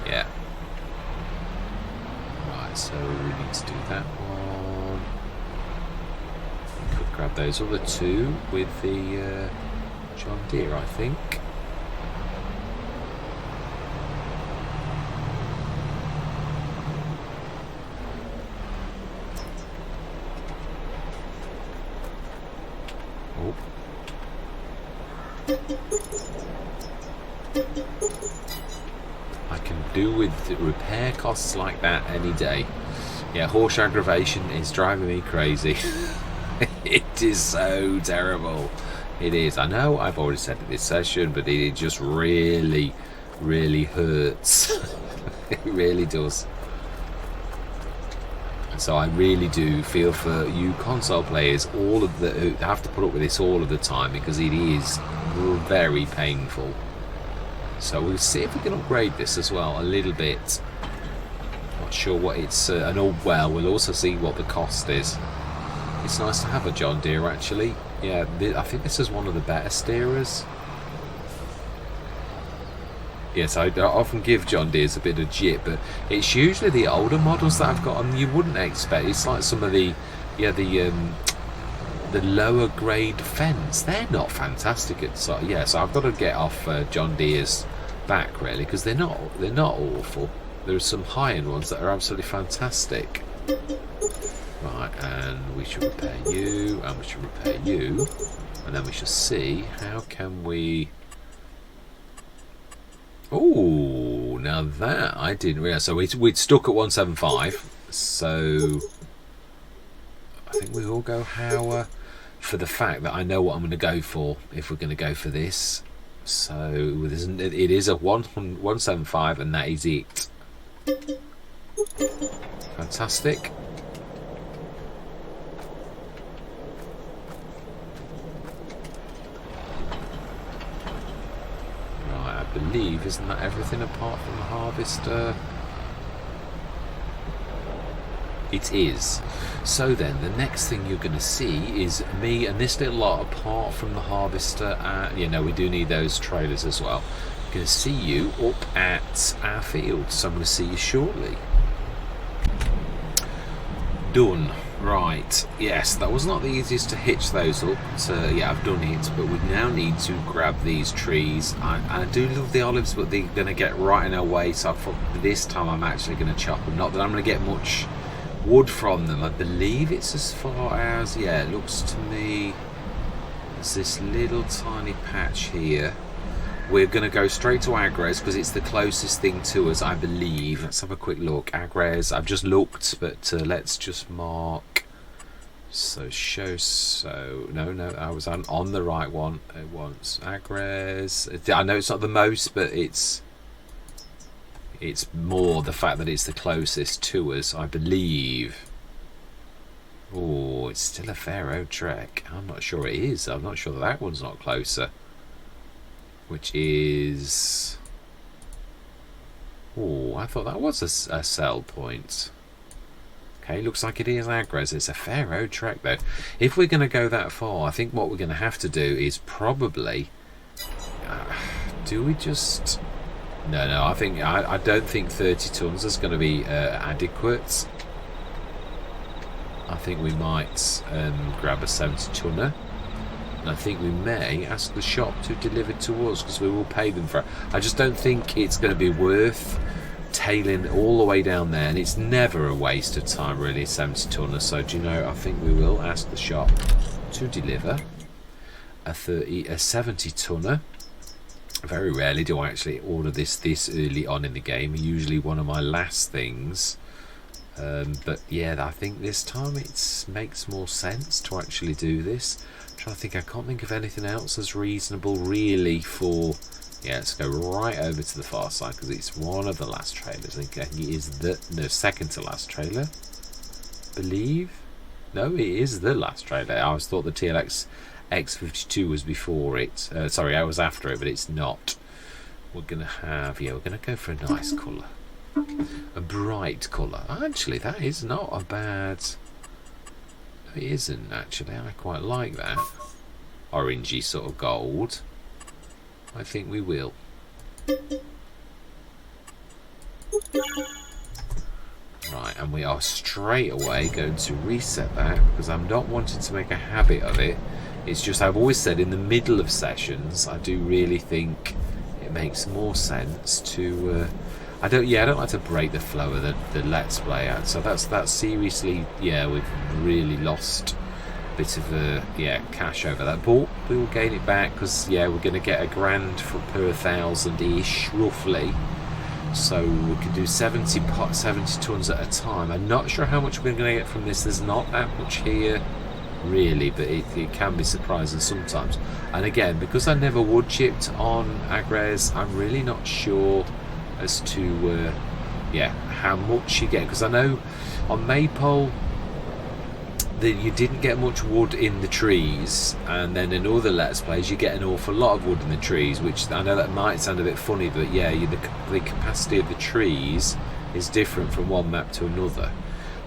Yeah. Right, so we need to do that one. We could grab those other 2 with the John Deere, I think. I can do with repair costs like that any day. Yeah, horse aggravation is driving me crazy. It is so terrible. It is. I know I've already said it this session, but it just really, really hurts. It really does. So I really do feel for you console players, all of the who have to put up with this all of the time, because it is very painful. So we'll see if we can upgrade this as well a little bit. Not sure what it's and all well. We'll also see what the cost is. It's nice to have a John Deere actually. Yeah, I think this is one of the better steerers. Yes, I often give John Deere's a bit of jip, but it's usually the older models that I've got, and you wouldn't expect. It's like some of the lower grade Fendt. They're not fantastic at so I've got to get off John Deere's back really, because they're not awful. There are some high-end ones that are absolutely fantastic. Right, and we should repair you, and we should repair you, and then we shall see how can we. Oh, now that I didn't realise. So we'd stuck at 175. So I think we will go Hauer for the fact that I know what I'm going to go for if we're going to go for this. So it is a 175, and that is it. Fantastic. Right, I believe, isn't that everything apart from the harvester? It is. So then the next thing you're going to see is me and this little lot apart from the harvester. We do need those trailers as well. I'm going to see you up at our field, so I'm going to see you shortly. Done. Right, yes, that was not the easiest to hitch those up, so yeah, I've done it, but we now need to grab these trees. I do love the olives, but they're going to get right in our way, so I thought this time I'm actually going to chop them. Not that I'm going to get much wood from them. I believe it's as far as, yeah, it looks to me there's this little tiny patch here. We're going to go straight to Agres because it's the closest thing to us, I believe. Let's have a quick look. Agres, I've just looked, but let's just mark. So no, I was on the right one. It wants Agres. I know it's not the most, but it's more the fact that it's the closest to us, I believe. Oh, it's still a fair old trek. I'm not sure it is. I'm not sure that one's not closer. Which is... Oh, I thought that was a sell point. Okay, looks like it is Agres. It's a fair old trek though. If we're going to go that far, I think what we're going to have to do is probably... do we just... No, I don't think 30 tons is going to be adequate. I think we might grab a 70 tonner. And I think we may ask the shop to deliver to us because we will pay them for it. I just don't think it's going to be worth tailing all the way down there, and it's never a waste of time really, 70 tonner. So do you know, I think we will ask the shop to deliver a 70 tonner. Very rarely do I actually order this early on in the game. Usually one of my last things. But yeah, I think this time it makes more sense to actually do this. I'm trying to think, I can't think of anything else as reasonable really for... Yeah, let's go right over to the far side because it's one of the last trailers. I think it is the second to last trailer, believe. No, it is the last trailer. I always thought the TLX X52 was before it. Sorry, I was after it, but it's not. We're gonna have, yeah, we're gonna go for a nice colour, a bright colour. Actually, that is not a bad. No, it isn't actually. I quite like that orangey sort of gold. I think we will. Right, and we are straight away going to reset that because I'm not wanting to make a habit of it. It's just, I've always said in the middle of sessions, I do really think it makes more sense to. I don't like to break the flow of the Let's Play out. So that's seriously, yeah, we've really lost a bit of cash over that, but we will gain it back because yeah, we're going to get $1,000 per 1,000-ish roughly. So we can do 70 tons at a time. I'm not sure how much we're going to get from this. There's not that much here really, but it can be surprising sometimes. And again, because I never wood chipped on Agres, I'm really not sure as to how much you get, because I know on Maypole that you didn't get much wood in the trees, and then in other Let's Plays you get an awful lot of wood in the trees, which I know that might sound a bit funny, but yeah, the capacity of the trees is different from one map to another.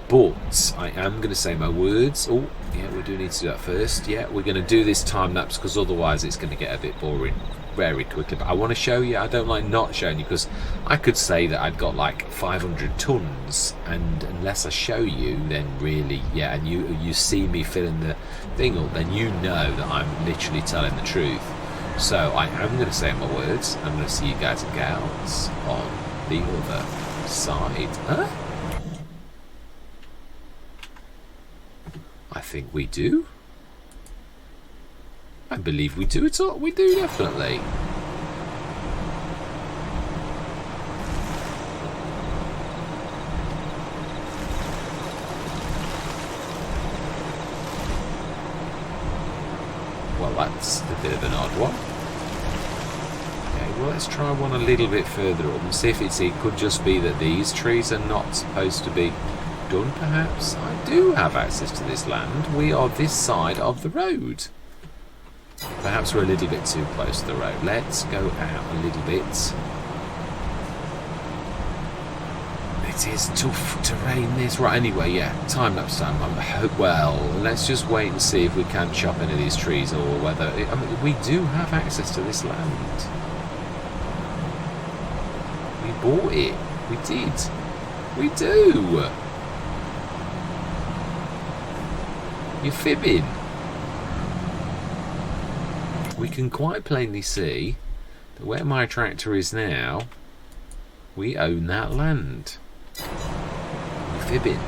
But I am going to say my words. Oh, yeah, we do need to do that first. Yeah, we're going to do this time lapse because otherwise it's going to get a bit boring very quickly. But I want to show you. I don't like not showing you because I could say that I've got like 500 tons, and unless I show you, then really, yeah, and you see me filling the thing up, then you know that I'm literally telling the truth. So I am going to say my words. I'm going to see you guys and gals on the other side. Huh? I think we do. I believe we do. It's all we do, definitely. Well, that's a bit of an odd one. Okay, well, let's try one a little bit further up and see if it could just be that these trees are not supposed to be done, perhaps. I do have access to this land. We are this side of the road. Perhaps we're a little bit too close to the road. Let's go out a little bit. It is tough terrain, this. Right, anyway, yeah, time lapse time. Well, let's just wait and see if we can chop any of these trees, or whether I mean, we do have access to this land. We bought it. We did. We do. You're fibbing. We can quite plainly see that where my tractor is now, we own that land. You're fibbing.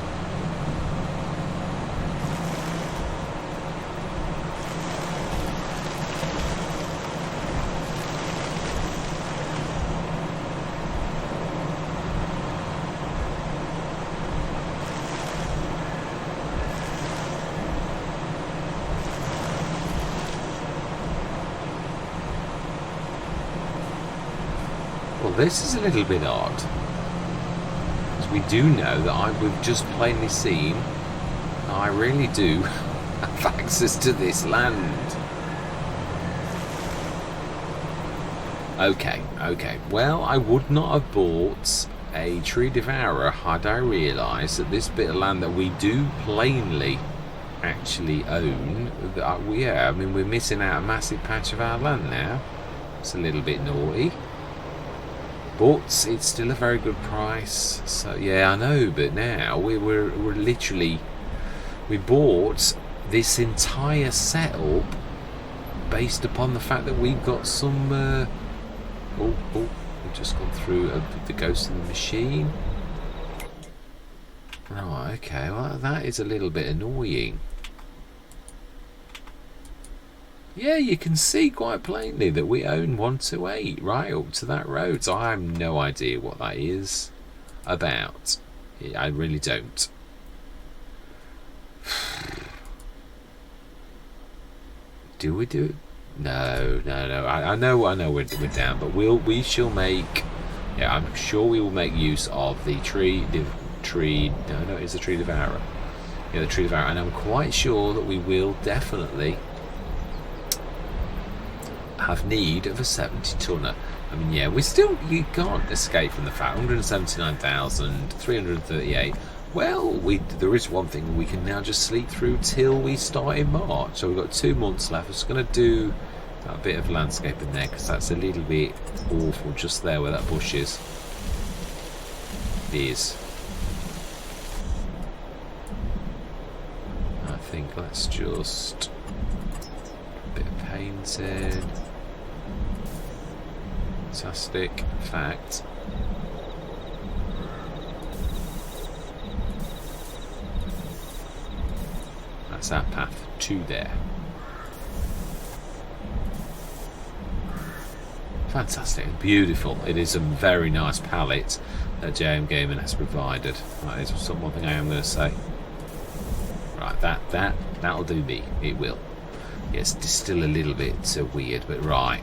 Well, this is a little bit odd, because we do know that we've just plainly seen I really do have access to this land. Okay. Well, I would not have bought a tree devourer had I realised that this bit of land that we do plainly actually own, yeah, I mean, we're missing out a massive patch of our land now. It's a little bit naughty. But it's still a very good price. So yeah, I know. But now we're literally, we bought this entire setup based upon the fact that we've got some. We've just gone through the ghost of the machine. Right. Okay. Well, that is a little bit annoying. Yeah, you can see quite plainly that we own 128 right up to that road. So I have no idea what that is about. I really don't. Do we do it? No. I know we're down, but we shall make. Yeah, I'm sure we will make use of the tree. No, it's the tree devourer. Yeah, the tree devourer, and I'm quite sure that we will definitely have need of a 70 tonner. I mean, yeah, you can't escape from the fact 179,338. Well, there is one thing we can now just sleep through till we start in March. So we've got 2 months left. I'm just going to do a bit of landscaping there because that's a little bit awful just there where that bush is. It is. I think let's just a bit of painting. Fantastic. In fact, that's our path to there. Fantastic, beautiful. It is a very nice palette that JMGaming has provided. That is one thing I am going to say. Right, that'll do me. It will. Yes, it's still a little bit weird, but right.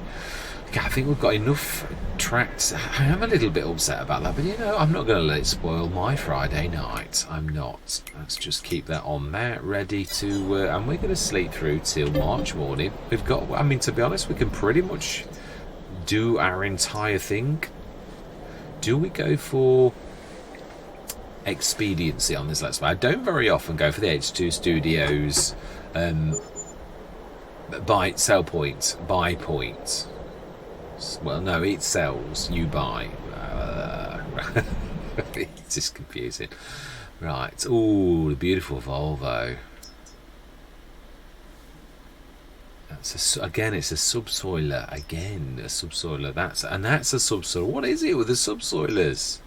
Okay, I think we've got enough tracks. I am a little bit upset about that, but you know, I'm not going to let it spoil my Friday night. I'm not. Let's just keep that on there, ready to, and we're going to sleep through till March morning. We've got, I mean, to be honest, we can pretty much do our entire thing. Do we go for expediency on this Let's Play? I don't very often go for the H2 Studios sell point, buy point. Well, no, it sells, you buy. It's just confusing. Right. Oh, the beautiful Volvo. Again, it's a subsoiler. Again, a subsoiler. That's a subsoiler. What is it with the subsoilers?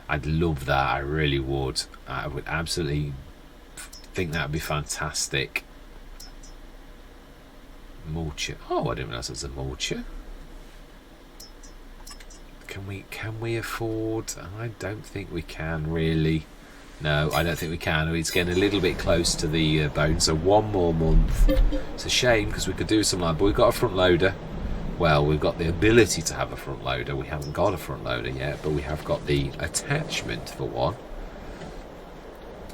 I'd love that. I really would. I would absolutely think that would be fantastic. Mulcher. Oh, I didn't realise it was a mulcher. Can we afford? I don't think we can really. No, I don't think we can. It's getting a little bit close to the bone. So 1 more month. It's a shame because we could do something like that. But we've got a front loader. Well, we've got the ability to have a front loader. We haven't got a front loader yet, but we have got the attachment for one.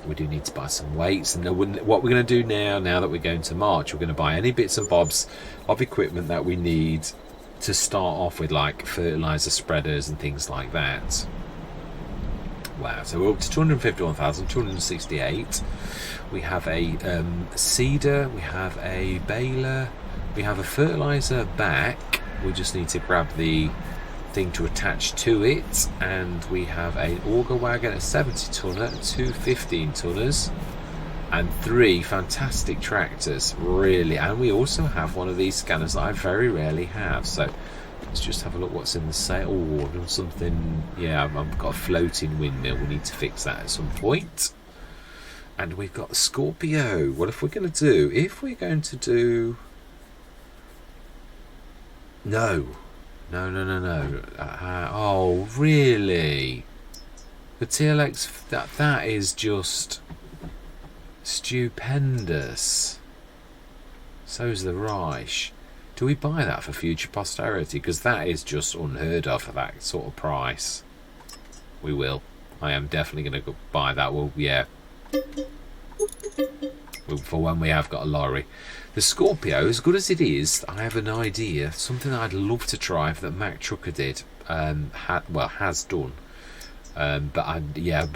We do need to buy some weights. And what we're going to do now that we're going to March, we're going to buy any bits and bobs of equipment that we need to start off with, like fertilizer spreaders and things like that. Wow, so we're up to 251,268. We have a seeder, we have a baler, we have a fertilizer back. We just need to grab the thing to attach to it, and we have an auger wagon, a 70 tonner, 2 15 tonners, and 3 fantastic tractors, really. And we also have one of these scanners that I very rarely have. So let's just have a look what's in the sale. Oh, I've done something. Yeah, I've got a floating windmill. We need to fix that at some point. And we've got the Scorpio. What if we're going to do? If we're going to do... No. Oh, really? The TLX, that is just stupendous. So's the Reich. Do we buy that for future posterity? Because that is just unheard of for that sort of price. We will. I am definitely going to go buy that. Well, yeah. For when we have got a lorry. The Scorpio, as good as it is, I have an idea. Something I'd love to try that Mac Trucker did. Has done. But I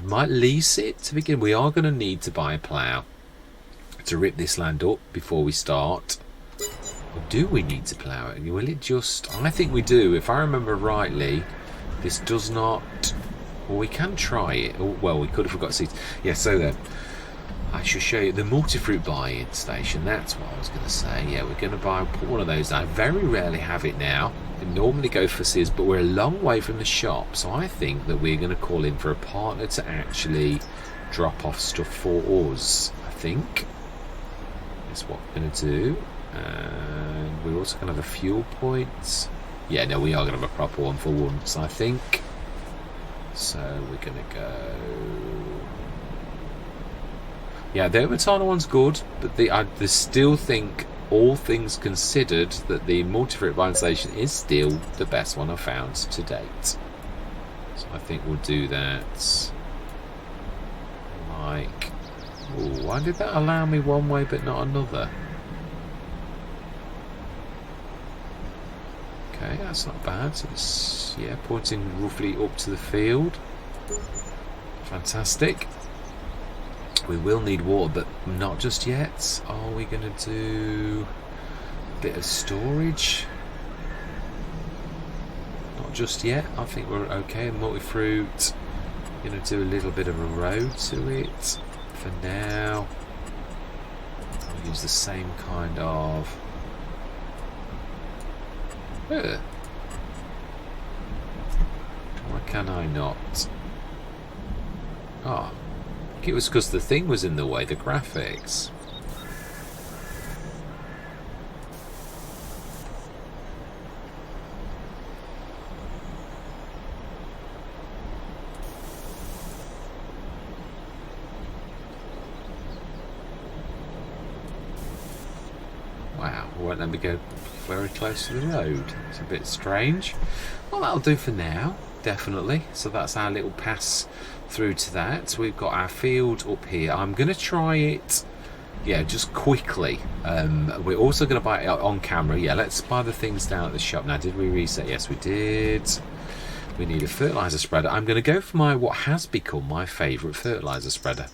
might lease it to begin. We are going to need to buy a plough to rip this land up before we start. Or do we need to plough it? Will it just... I think we do. If I remember rightly, this does not... Well, we can try it. Well, we could have forgot seeds. Yeah, so then, I should show you the multi-fruit buy-in station. That's what I was going to say. Yeah, we're going to put one of those. I very rarely have it now. We normally go for seeds, but we're a long way from the shop. So I think that we're going to call in for a partner to actually drop off stuff for us. I think that's what we're going to do. And we're also going to have a fuel point. Yeah, no, we are going to have a proper one for once, I think. So we're going to go... Yeah, the Omatana one's good, but I still think, all things considered, that the multi-fruit buying station is still the best one I've found to date. So I think we'll do that. Like... Ooh, why did that allow me one way but not another? Okay, that's not bad. So it's, yeah, pointing roughly up to the field. Fantastic. We will need water, but not just yet. Are we going to do a bit of storage? Not just yet. I think we're okay. Multi-fruit. Going to do a little bit of a road to it. For now, I'll use the same kind of... Why can I not? Ah, I think it was because the thing was in the way, the graphics. won't let me go very close to the road. It's a bit strange. Well, that'll do for now, definitely. So that's our little pass through to that. We've got our field up here. I'm going to try it, yeah, just quickly. We're also going to buy it on camera. Yeah, let's buy the things down at the shop. Now, did we reset? Yes, we did. We need a fertilizer spreader. I'm going to go for what has become my favourite fertilizer spreader.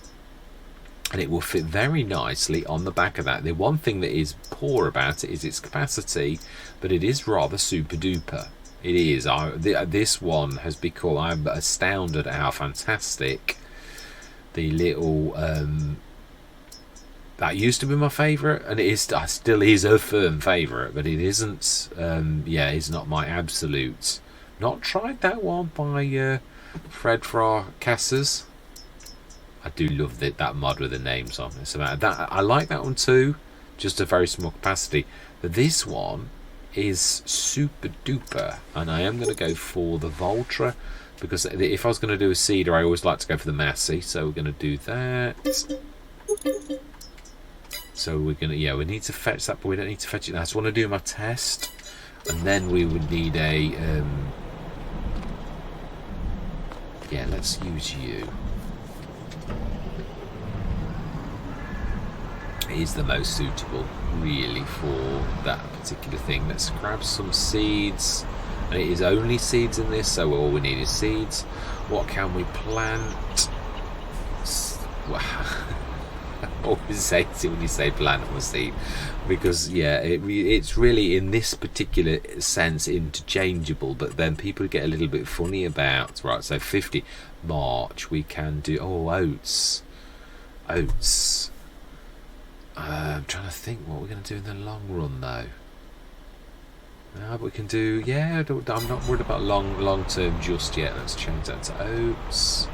And it will fit very nicely on the back of that. The one thing that is poor about it is its capacity, but it is rather super duper. It is. This one has become, I'm astounded at how fantastic the little, that used to be my favourite, and it still is a firm favourite, but it isn't, yeah, it's not my absolute. Not tried that one by Fred Fracasses. I do love that mod with the names on it. So that I like that one too, just a very small capacity. But this one is super duper, and I am going to go for the Voltra, because if I was going to do a seeder, I always like to go for the Massey. So we're going to do that. So we're going to, yeah, we need to fetch that, but we don't need to fetch it now. I just want to do my test, and then we would need a, yeah, let's use you. Is the most suitable really for that particular thing. Let's grab some seeds, and it is only seeds in this, so all we need is seeds. What can we plant? I always say it when you say plant or seed, because yeah, it's really in this particular sense interchangeable, but then people get a little bit funny about, right, so 50 March we can do, oh, oats. I'm trying to think what we're going to do in the long run, though. No, but we can do, yeah, I'm not worried about long term just yet. Let's change that to oats.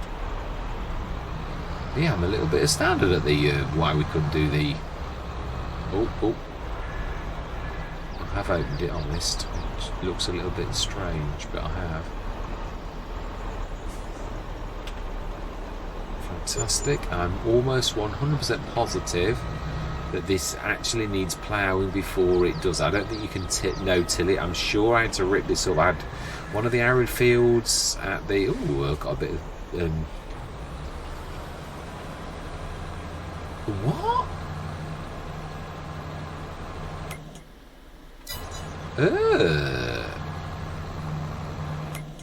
Yeah, I'm a little bit astounded at the why we couldn't do the. Oh, I have opened it on this. It looks a little bit strange, but I have. Fantastic. I'm almost 100% positive that this actually needs ploughing before it does. I don't think you can no-till it. I'm sure I had to rip this up. I had one of the arid fields at the... Ooh, I've got a bit of... What?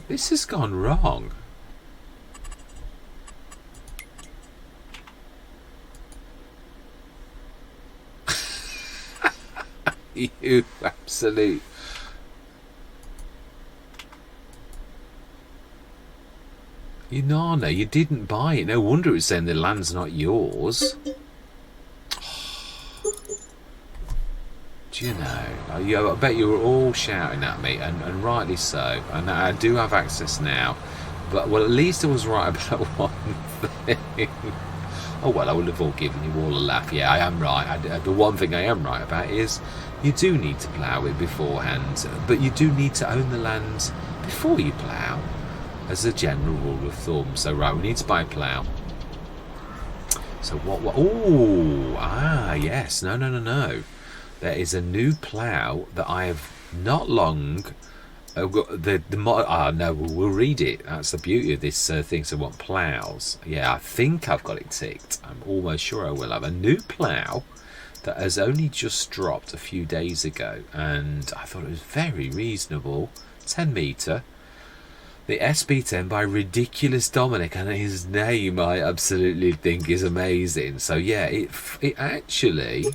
This has gone wrong. You absolute. You Nana, you didn't buy it. No wonder it was saying the land's not yours. Do you know? I bet you were all shouting at me, and rightly so. And I do have access now. But, well, at least I was right about one thing. Oh, well, I would have all given you all a laugh. Yeah, I am right. The one thing I am right about is you do need to plough it beforehand, but you do need to own the land before you plough, as a general rule of thumb. So, right, we need to buy a plough. So, what? Oh, yes. No. There is a new plough that I have not long... no, we'll read it. That's the beauty of this thing. So what ploughs? Yeah, I think I've got it ticked. I'm almost sure I will have a new plough that has only just dropped a few days ago, and I thought it was very reasonable. 10 metre. The SB10 by Ridiculous Dominic, and his name I absolutely think is amazing. So yeah, it actually.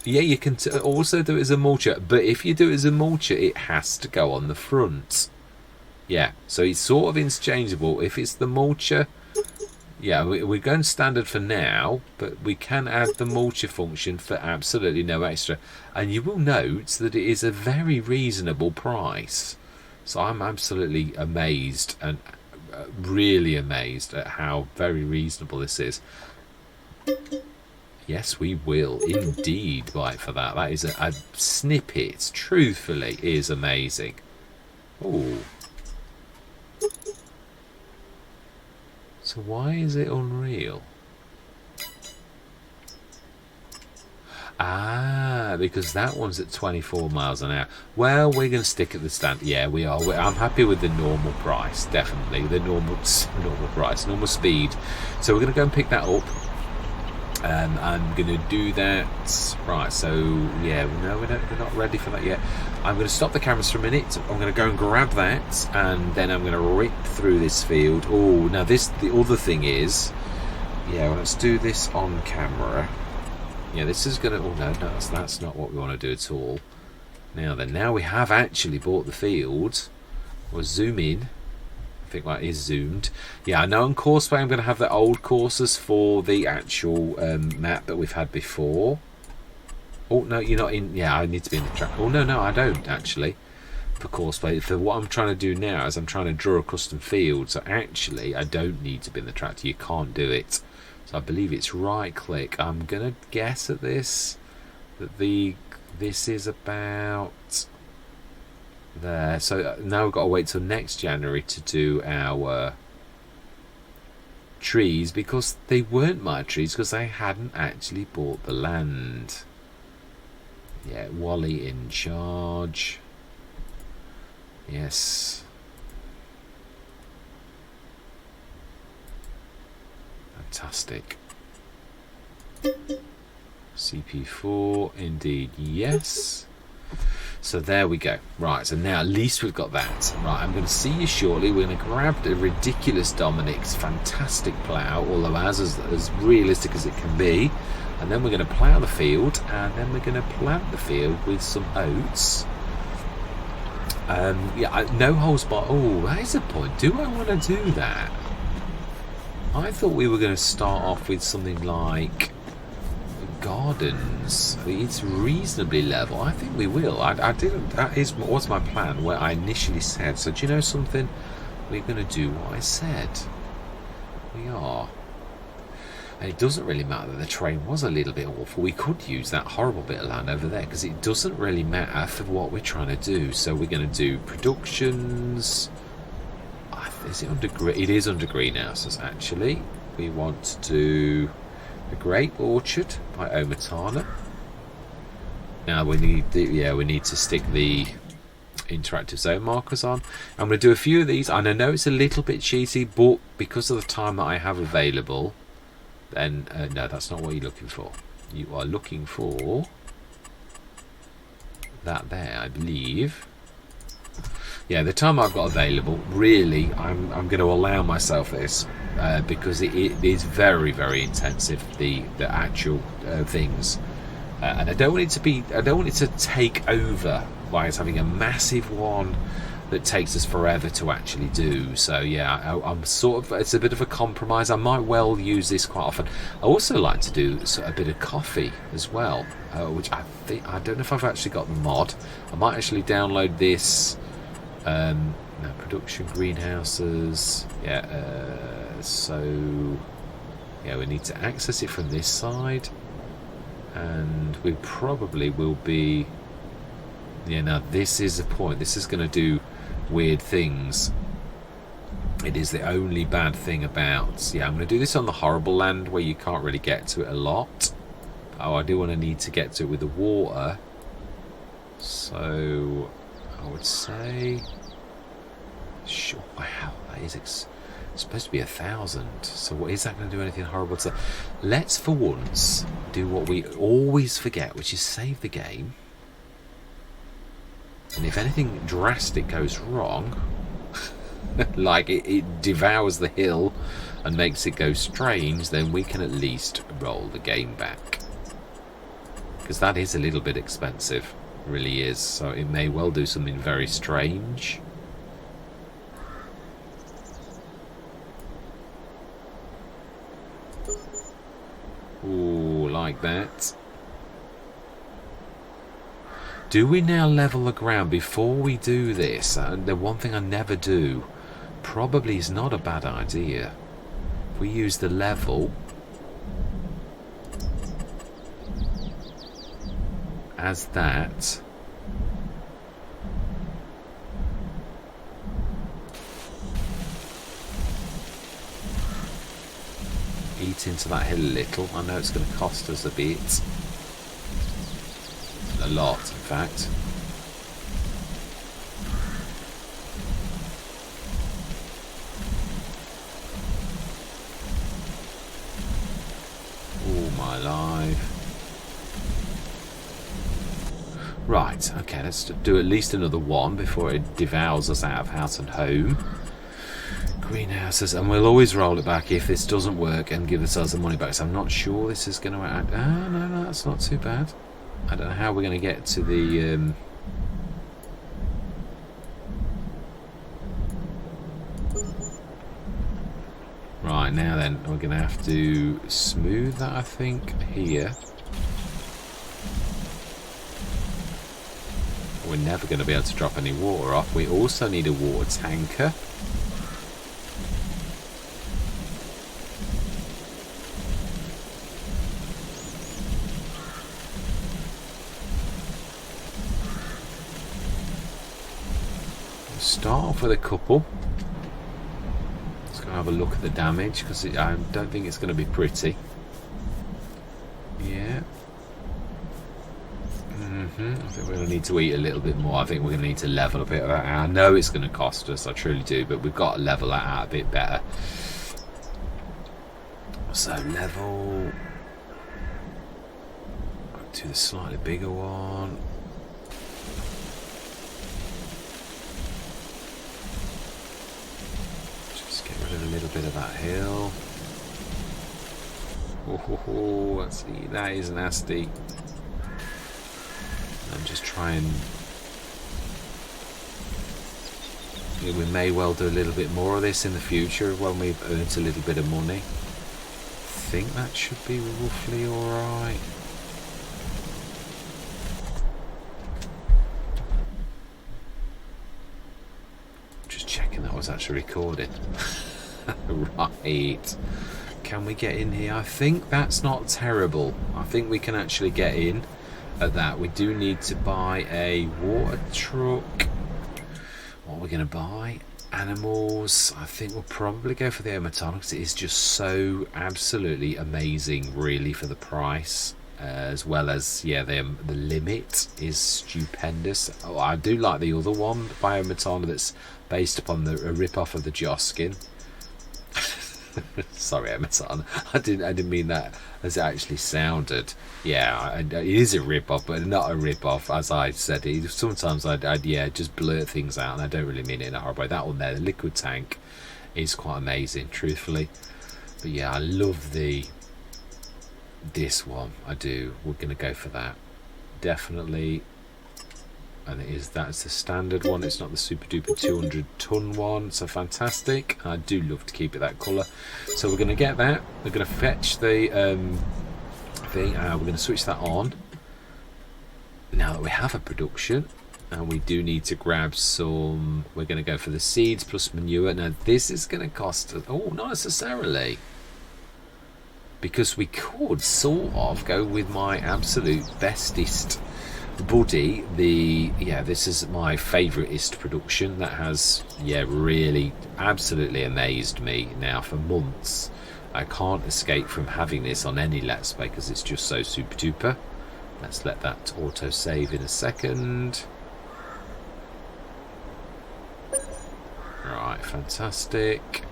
Yeah, you can also do it as a mulcher, but if you do it as a mulcher, it has to go on the front. Yeah, so it's sort of interchangeable. If it's the mulcher, yeah, we're going standard for now, but we can add the mulcher function for absolutely no extra. And you will note that it is a very reasonable price. So I'm absolutely amazed, and really amazed at how very reasonable this is. Yes, we will indeed buy it for that. That is a snippet, truthfully, is amazing. Oh. So why is it unreal? Ah, because that one's at 24 miles an hour. Well, we're going to stick at the stand. Yeah, we are. I'm happy with the normal price, definitely. The normal price, normal speed. So we're going to go and pick that up. I'm going to do that. Right, so, yeah, no, we're not ready for that yet. I'm going to stop the cameras for a minute. I'm going to go and grab that, and then I'm going to rip through this field. Oh, now the other thing is, yeah, well, let's do this on camera. Yeah, this is going to... Oh, no, that's not what we want to do at all. Now we have actually bought the field. We'll zoom in. I think that is zoomed. Yeah, I know on Courseway I'm going to have the old courses for the actual map that we've had before. Oh, no, you're not in... Yeah, I need to be in the track. Oh, no, I don't, actually, for Courseway. For what I'm trying to do now is I'm trying to draw a custom field. So, actually, I don't need to be in the tractor. You can't do it. So, I believe it's right-click. I'm going to guess at this that this is about... there. So now we've got to wait till next January to do our trees, because they weren't my trees because I hadn't actually bought the land. Yeah, Wally in charge. Yes. Fantastic. CP4, indeed, yes. So there we go. Right, so now at least we've got that. Right, I'm going to see you shortly. We're going to grab the ridiculous Dominic's fantastic plough, although as realistic as it can be. And then we're going to plough the field, and then we're going to plant the field with some oats. Yeah, no holes barred. Oh, that is a point. Do I want to do that? I thought we were going to start off with something like... gardens. It's reasonably level. I think we will. I didn't. Was my plan where I initially said. So do you know something? We're going to do what I said. We are. And it doesn't really matter that the terrain was a little bit awful. We could use that horrible bit of land over there because it doesn't really matter for what we're trying to do. So we're going to do productions. Is it under green? It is under greenhouses actually. We want to do the Grape Orchard by Omatana. Now we need to stick the interactive zone markers on. I'm going to do a few of these, and I know it's a little bit cheesy, but because of the time that I have available, then no, that's not what you're looking for. You are looking for that there, I believe. Yeah, the time I've got available, really, I'm going to allow myself this because it is very, very intensive. The actual things, and I don't want it to be. I don't want it to take over by us having a massive one that takes us forever to actually do. So yeah, I'm sort of. It's a bit of a compromise. I might well use this quite often. I also like to do a bit of coffee as well, which I don't know if I've actually got the mod. I might actually download this. No, production greenhouses. Yeah, so yeah, we need to access it from this side, and we probably will be. Yeah, now this is the point. This is going to do weird things. It is the only bad thing about. Yeah, I'm going to do this on the horrible land where you can't really get to it a lot. Oh, I do want to need to get to it with the water. So I would say, sure. Wow, that is it's supposed to be 1,000. So what is that going to do anything horrible? So let's for once do what we always forget, which is save the game. And if anything drastic goes wrong, like it devours the hill and makes it go strange, then we can at least roll the game back. Because that is a little bit expensive. Really is. So it may well do something very strange. Ooh, like that. Do we now level the ground before we do this? The one thing I never do, probably is not a bad idea. If we use the level as that, eat into that hill a little. I know it's going to cost us a bit. A lot, in fact. Oh my life. Right, okay, let's do at least another one before it devours us out of house and home. Greenhouses, and we'll always roll it back if this doesn't work and give ourselves the money back. So I'm not sure this is going to add. Ah, no, that's not too bad. I don't know how we're going to get to the. Right, now then, we're going to have to smooth that, I think, here. We're never going to be able to drop any water off. We also need a water tanker. Start off with a couple. Let's go have a look at the damage, because I don't think it's going to be pretty. Yeah. I think we're going to need to eat a little bit more. I think we're going to need to level a bit of that out. I know it's going to cost us, I truly do, but we've got to level that out a bit better. So level to the slightly bigger one. Just get rid of a little bit of that hill. Oh, that is nasty. And just try and... we may well do a little bit more of this in the future when we've earned a little bit of money. I think that should be roughly alright. Just checking that was actually recorded. Right. Can we get in here? I think that's not terrible. I think we can actually get in at that. We do need to buy a water truck. What are we going to buy? Animals. I think we'll probably go for the Omatana because it is just so absolutely amazing, really, for the price. As well as, yeah, the limit is stupendous. Oh, I do like the other one by Omatana that's based upon a rip-off of the Joskin. Sorry, Amazon. I didn't mean that as it actually sounded. Yeah, it is a rip-off, but not a rip-off, as I said. Sometimes I'd just blurt things out, and I don't really mean it in a horrible way. That one there, the liquid tank, is quite amazing, truthfully. But yeah, I love this one. I do. We're going to go for that. Definitely. And that's the standard one. It's not the super duper 200 ton one. So fantastic. I do love to keep it that colour. So we're going to get that. We're going to fetch the thing. We're going to switch that on. Now that we have a production, and we do need to grab some. We're going to go for the seeds plus manure. Now this is going to cost us. Oh, not necessarily. Because we could sort of go with my absolute bestest buddy. This is my favouriteest production that has really absolutely amazed me now for months. I can't escape from having this on any Let's Play because it's just so super duper. Let's let that auto save in a second. Right, fantastic.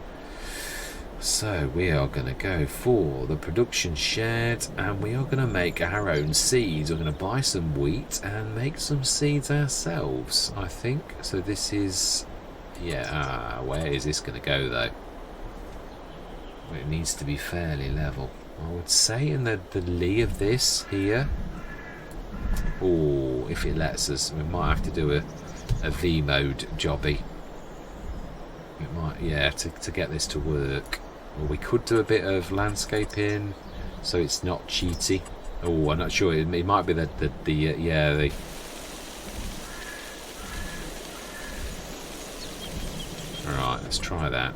So we are going to go for the production shed, and we are going to make our own seeds. We're going to buy some wheat and make some seeds ourselves, I think. So this is, where is this going to go though? Well, it needs to be fairly level. I would say in the lee of this here. Oh, if it lets us, we might have to do a V mode jobby. It might, to get this to work. Or we could do a bit of landscaping, so it's not cheaty. Oh, I'm not sure. It might be the. Alright, let's try that.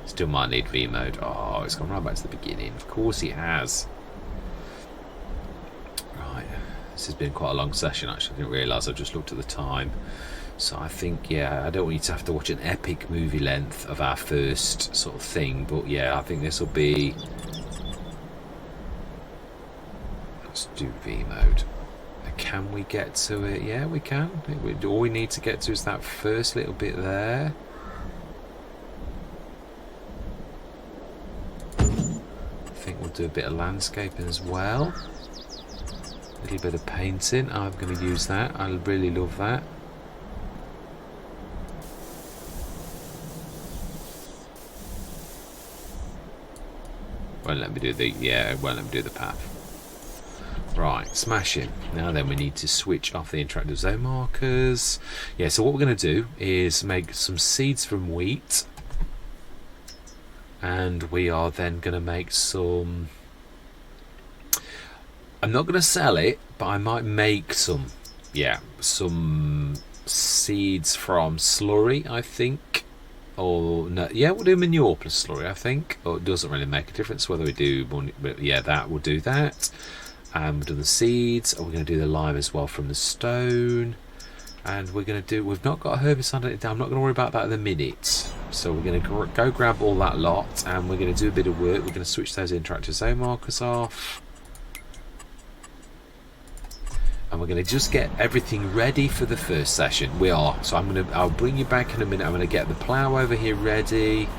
Still might need V mode. Oh, it's gone right back to the beginning. Of course it has. Right, this has been quite a long session actually. I didn't realise. I just looked at the time. So I think, I don't want you to have to watch an epic movie length of our first sort of thing, but I think this will be... Let's do V mode. can we get to it? Yeah, we can. All we need to get to is that first little bit there. I think we'll do a bit of landscaping as well. A little bit of painting. I'm going to use that. I really love that. Won't let me do the, yeah, won't let me do the path. Right, smashing. Now then we need to switch off the interactive zone markers. Yeah, so what we're going to do is make some seeds from wheat. And we are then going to make some... I'm not going to sell it, but I might make some, yeah, some seeds from slurry, I think. Or, no, yeah, we'll do manure plus slurry, I think. Or it doesn't really make a difference whether we do, but yeah, that, we'll do that. And we'll do the seeds. We're going to do the lime as well from the stone. And we're going to do, we've not got a herbicide on it down. I'm not going to worry about that in a minute. So we're going to go grab all that lot and we're going to do a bit of work. We're going to switch those interactive zone markers off. And we're going to just get everything ready for the first session. We are. So I'll bring you back in a minute. I'm going to get the plough over here ready.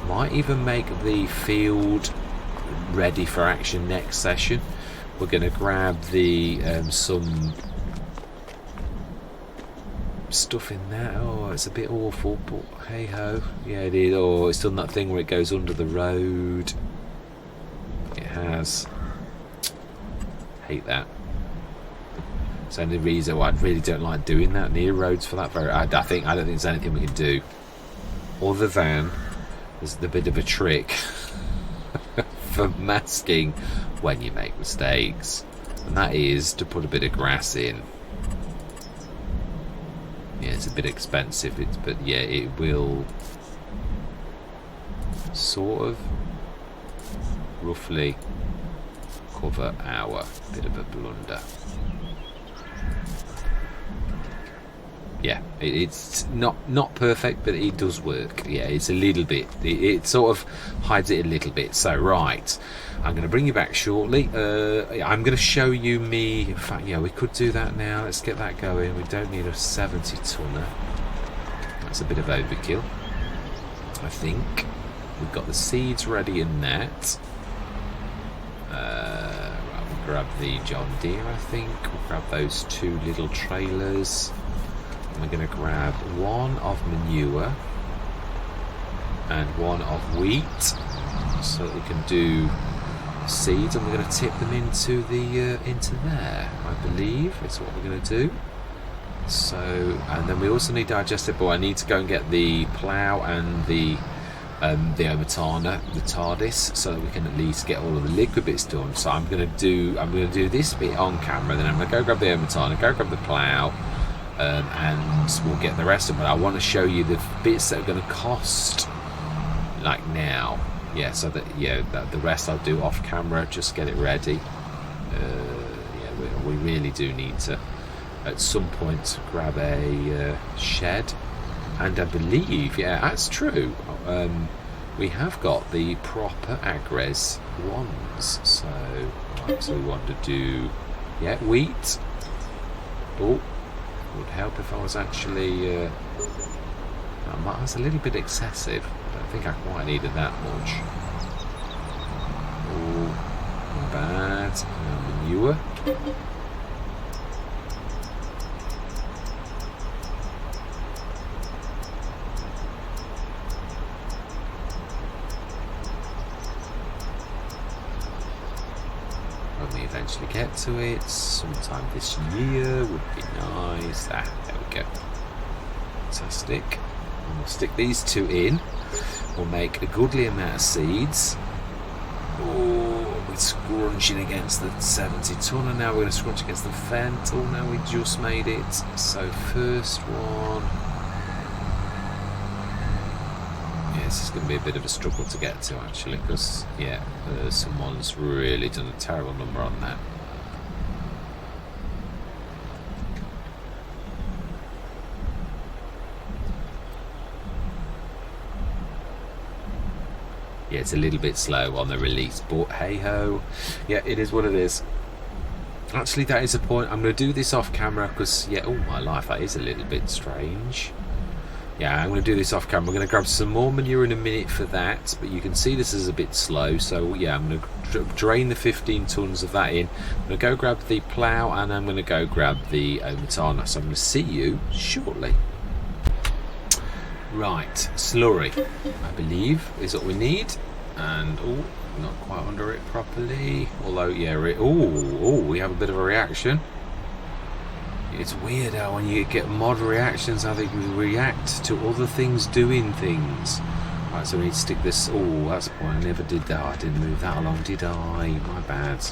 Might even make the field ready for action next session. We're going to grab the some stuff in there. Oh, it's a bit awful, but hey ho. Yeah, it is. Oh, it's done that thing where it goes under the road. It has. Hate that. It's the only reason why I really don't like doing that near roads for that. I don't think there's anything we can do other than there's a bit of a trick for masking when you make mistakes, and that is to put a bit of grass in. Yeah, it's a bit expensive, but yeah, it will sort of roughly cover our bit of a blunder. Yeah, it's not perfect, but it does work. Yeah, it's a little bit. It sort of hides it a little bit. So right, I'm going to bring you back shortly. I'm going to show you me. In fact, yeah, we could do that now. Let's get that going. We don't need a 70 tonner. That's a bit of overkill, I think. We've got the seeds ready in that. Right, we'll grab the John Deere, I think. We'll grab those two little trailers. We're going to grab one of manure and one of wheat so that we can do seeds, and we're going to tip them into there. I believe it's what we're going to do. So, and then we also need digestible. I need to go and get the plough and the Omatana, the TARDIS, so that we can at least get all of the liquid bits done. So I'm going to do this bit on camera, then I'm going to go grab the Omatana, go grab the plough. And we'll get the rest of it. I want to show you the bits that are going to cost, like now. Yeah, so that the rest I'll do off camera. Just get it ready. Yeah, we really do need to, at some point, grab a shed. And I believe, yeah, that's true. We have got the proper Agres ones. So we want to do, yeah, wheat. Oh. Would help if I was actually that's a little bit excessive. I don't think I quite needed that much. Oh, not bad. Manure. When we eventually get to it, sometime this year would be nice. There we go. Fantastic. And we'll stick these two in. We'll make a goodly amount of seeds. Oh, we're scrunching against the 70 tonner. Now we're going to scrunch against the fence. Oh, now we just made it. So first one. This is going to be a bit of a struggle to get to, actually, because yeah, someone's really done a terrible number on that. Yeah, it's a little bit slow on the release, but hey ho, yeah, it is what it is. Actually, that is a point. I'm going to do this off camera because, yeah, oh my life, that is a little bit strange. Yeah, I'm going to do this off camera. We're going to grab some more manure in a minute for that, but you can see this is a bit slow. So yeah, I'm going to drain the 15 tons of that in. I'm going to go grab the plough, and I'm going to go grab the Omatana. So I'm going to see you shortly. Right, slurry, I believe, is what we need. And oh, not quite under it properly. Although, yeah, we have a bit of a reaction. It's weird how when you get mod reactions, how they react to other things doing things. Right, so we need to stick this. Oh, that's the point. I never did that. I didn't move that along, did I? My bad.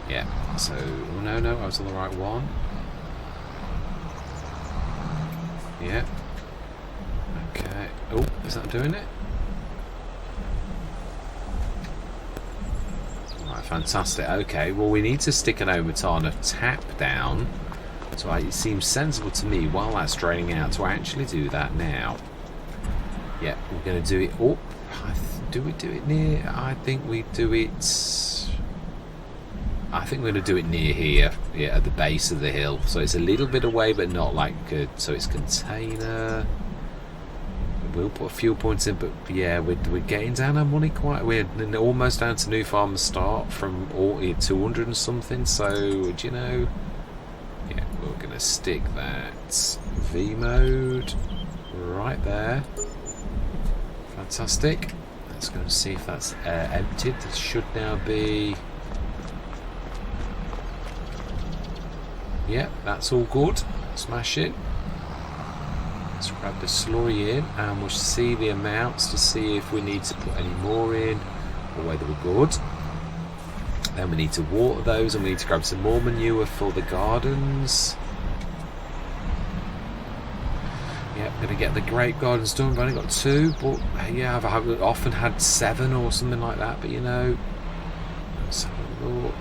Yeah. So, oh, no, I was on the right one. Yeah. Okay. Oh, is that doing it? Right, fantastic. Okay. Well, we need to stick an Omatana tap down. So it seems sensible to me, while that's draining out, to actually do that now. Yeah, we're going to do it up. Do we do it near? I think we do it... I think we're going to do it near here. Yeah, at the base of the hill. So it's a little bit away, but not like good. So it's container. We'll put a fuel points in, but yeah, we're getting down our money quite. We're almost down to New Farmer's Start from 200 and something. So, do you know... Yeah, we're going to stick that V mode right there. Fantastic. Let's go and see if that's emptied. This should now be... Yeah, that's all good. Smash it. Let's grab the slurry in and we'll see the amounts to see if we need to put any more in or whether we're good. Then we need to water those, and we need to grab some more manure for the gardens. Yeah, I'm going to get the grape gardens done. I've only got 2, but yeah, I've often had 7 or something like that. But you know, let's have a look.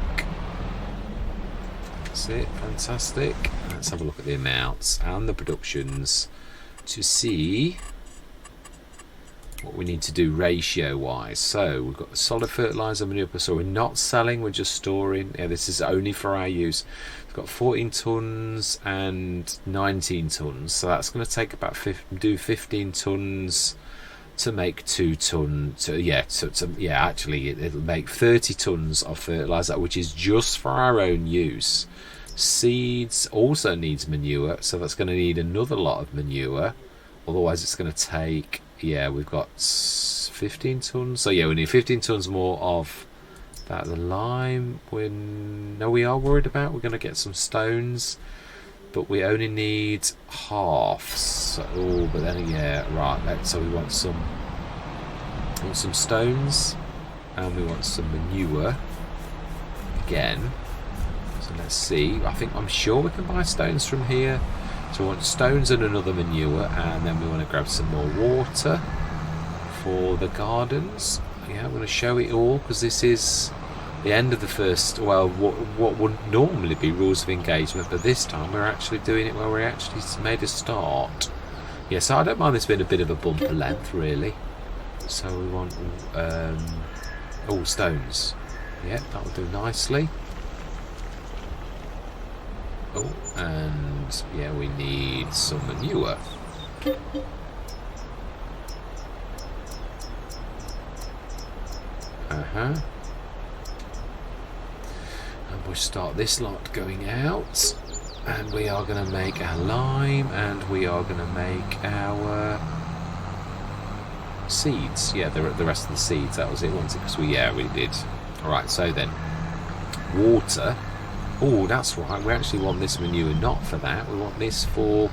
That's it, fantastic. Let's have a look at the amounts and the productions to see what we need to do ratio wise. So we've got the solid fertilizer manure, so we're not selling, we're just storing. Yeah, this is only for our use. We've got 14 tons and 19 tons, so that's going to take about 15 tons to make 2 tons. Actually it'll make 30 tons of fertilizer, which is just for our own use. Seeds also needs manure, so that's going to need another lot of manure, otherwise it's going to take... Yeah, we've got 15 tons. So yeah, we need 15 tons more of that. The lime, we are worried about. We're going to get some stones, but we only need half. So, but then yeah, right. So we want some stones, and we want some manure again. So let's see. I'm sure we can buy stones from here. So we want stones and another manure, and then we want to grab some more water for the gardens. Yeah, I'm going to show it all because this is the end of the first, well, what would normally be rules of engagement, but this time we're actually doing it where we actually made a start. Yeah, so I don't mind this being a bit of a bumper length, really. So we want all stones. Yeah, that will do nicely. Oh, and yeah, we need some manure. And we'll start this lot going out, and we are going to make our lime, and we are going to make our seeds. Yeah, the rest of the seeds, that was it, wasn't it? Because we did. Alright, so then water. Oh, that's right, we actually want this manure not for that, we want this for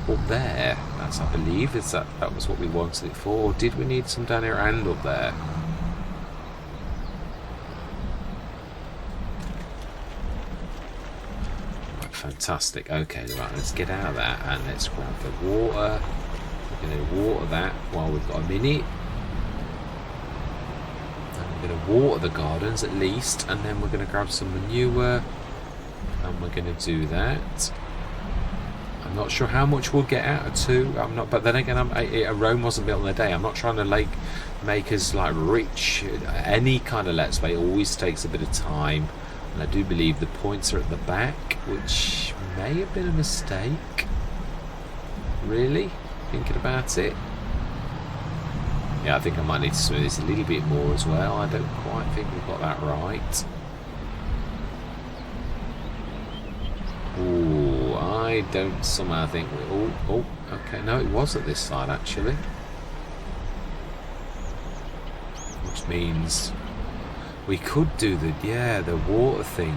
up there. That's, I believe, that was what we wanted it for. Or did we need some down here and up there? Right, fantastic. Okay, right, let's get out of that and let's grab the water. We're going to water that while we've got a minute. And we're going to water the gardens at least, and then we're going to grab some manure. And we're going to do that. I'm not sure how much we'll get out of 2. I'm not, but then again, Rome wasn't built in a day. I'm not trying to make us like rich. Any kind of let's play always takes a bit of time. And I do believe the points are at the back, which may have been a mistake. Really? Thinking about it. Yeah, I think I might need to smooth this a little bit more as well. I don't quite think we've got that right. Ooh, I don't somehow think we... Oh, okay. No, it was at this side, actually. Which means we could do the water thing.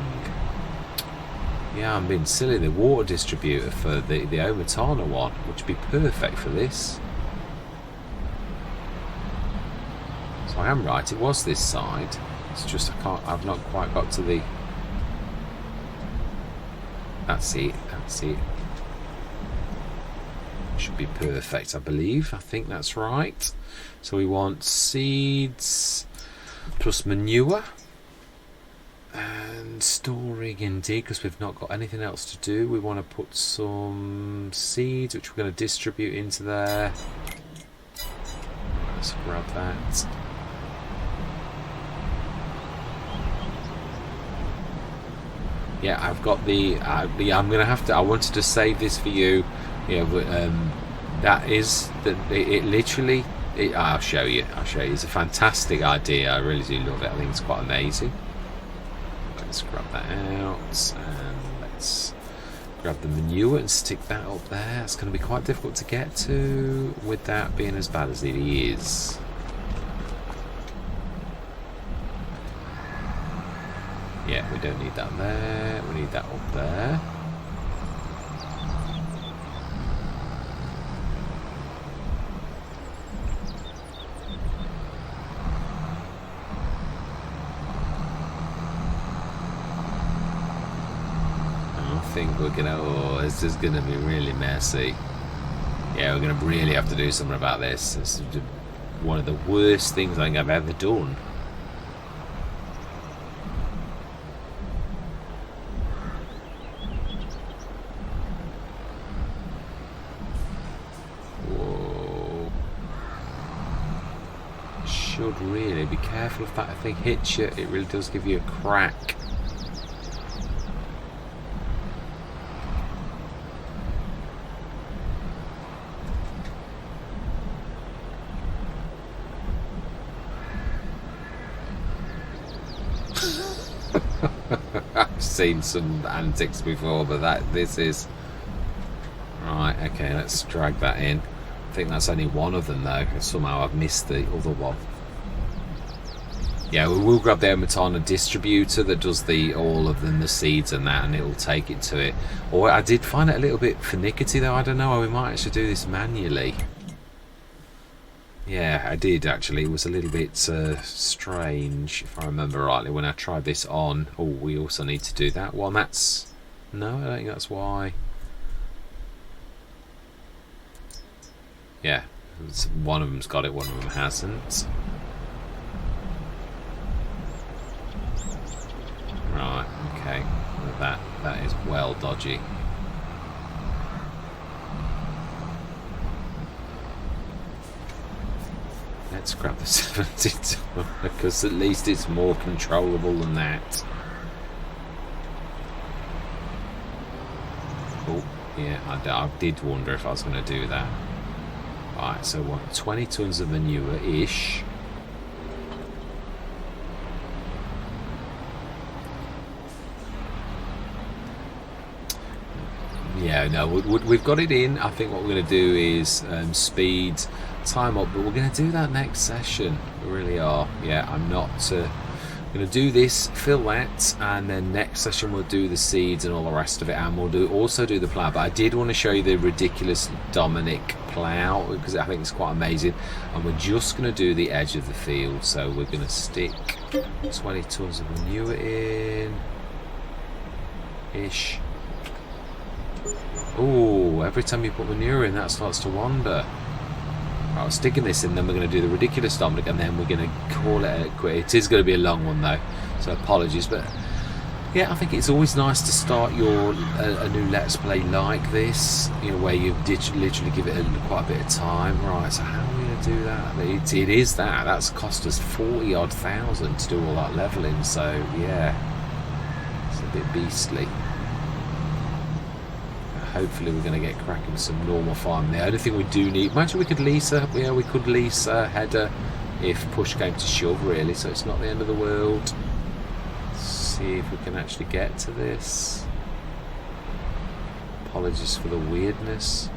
Yeah, I'm being silly. The water distributor for the Omatana one, which would be perfect for this. So I am right. It was this side. It's just I've not quite got to the. That's it. That's it. Should be perfect, I believe. I think that's right. So we want seeds plus manure. And storing indeed, because we've not got anything else to do. We want to put some seeds, which we're going to distribute into there. Let's grab that. Yeah, I've got the. I'm going to have to. I wanted to save this for you. Yeah, but that is the. It literally. I'll show you. I'll show you. It's a fantastic idea. I really do love it. I think it's quite amazing. Let's grab that out and let's grab the manure and stick that up there. It's going to be quite difficult to get to without being as bad as it is. Yeah, we don't need that there. We need that up there. I think we're gonna. Oh, this is gonna be really messy. Yeah, we're gonna really have to do something about this. It's one of the worst things I think I've ever done. Whoa! Should really be careful if that thing hits you. It really does give you a crack. I've seen some antics before, but this is right. Okay, let's drag that in. I think that's only one of them though. Somehow I've missed the other one. Yeah, we will grab the Omatana distributor that does all of them, the seeds and that, and it will take it to it. Or I did find it a little bit finicky though. I don't know. We might actually do this manually. Yeah, I did actually. It was a little bit strange, if I remember rightly, when I tried this on. Oh, we also need to do that one. That's... No, I don't think that's why. Yeah, one of them's got it, one of them hasn't. Right, okay. Well, that is well dodgy. Let's grab the 72 because at least it's more controllable than that. Oh, yeah, I did wonder if I was going to do that. Alright, so what, 20 tons of manure-ish. Yeah, no, we've got it in. I think what we're going to do is speed time up, but we're going to do that next session. We really are. Yeah, I'm not going to do this, fill that, and then next session we'll do the seeds and all the rest of it, and we'll also do the plough. But I did want to show you the ridiculous Dominic plough because I think it's quite amazing, and we're just going to do the edge of the field. So we're going to stick 20 tons of manure in ish. Oh, every time you put manure in, that starts to wander. Right, we're sticking this in, then we're going to do the ridiculous Dominic, and then we're going to call it a quit. It is going to be a long one though, so apologies. But yeah, I think it's always nice to start your a new Let's Play like this, you know, where you literally give it quite a bit of time. Right, so how are we going to do that? It is that. That's cost us 40 odd thousand to do all that leveling. So yeah. bit beastly. Hopefully we're going to get cracking with some normal farm. The only thing we do need, imagine we could lease a, yeah, we could lease a header if push came to shove, really, so it's not the end of the world. Let's see if we can actually get to this. Apologies for the weirdness.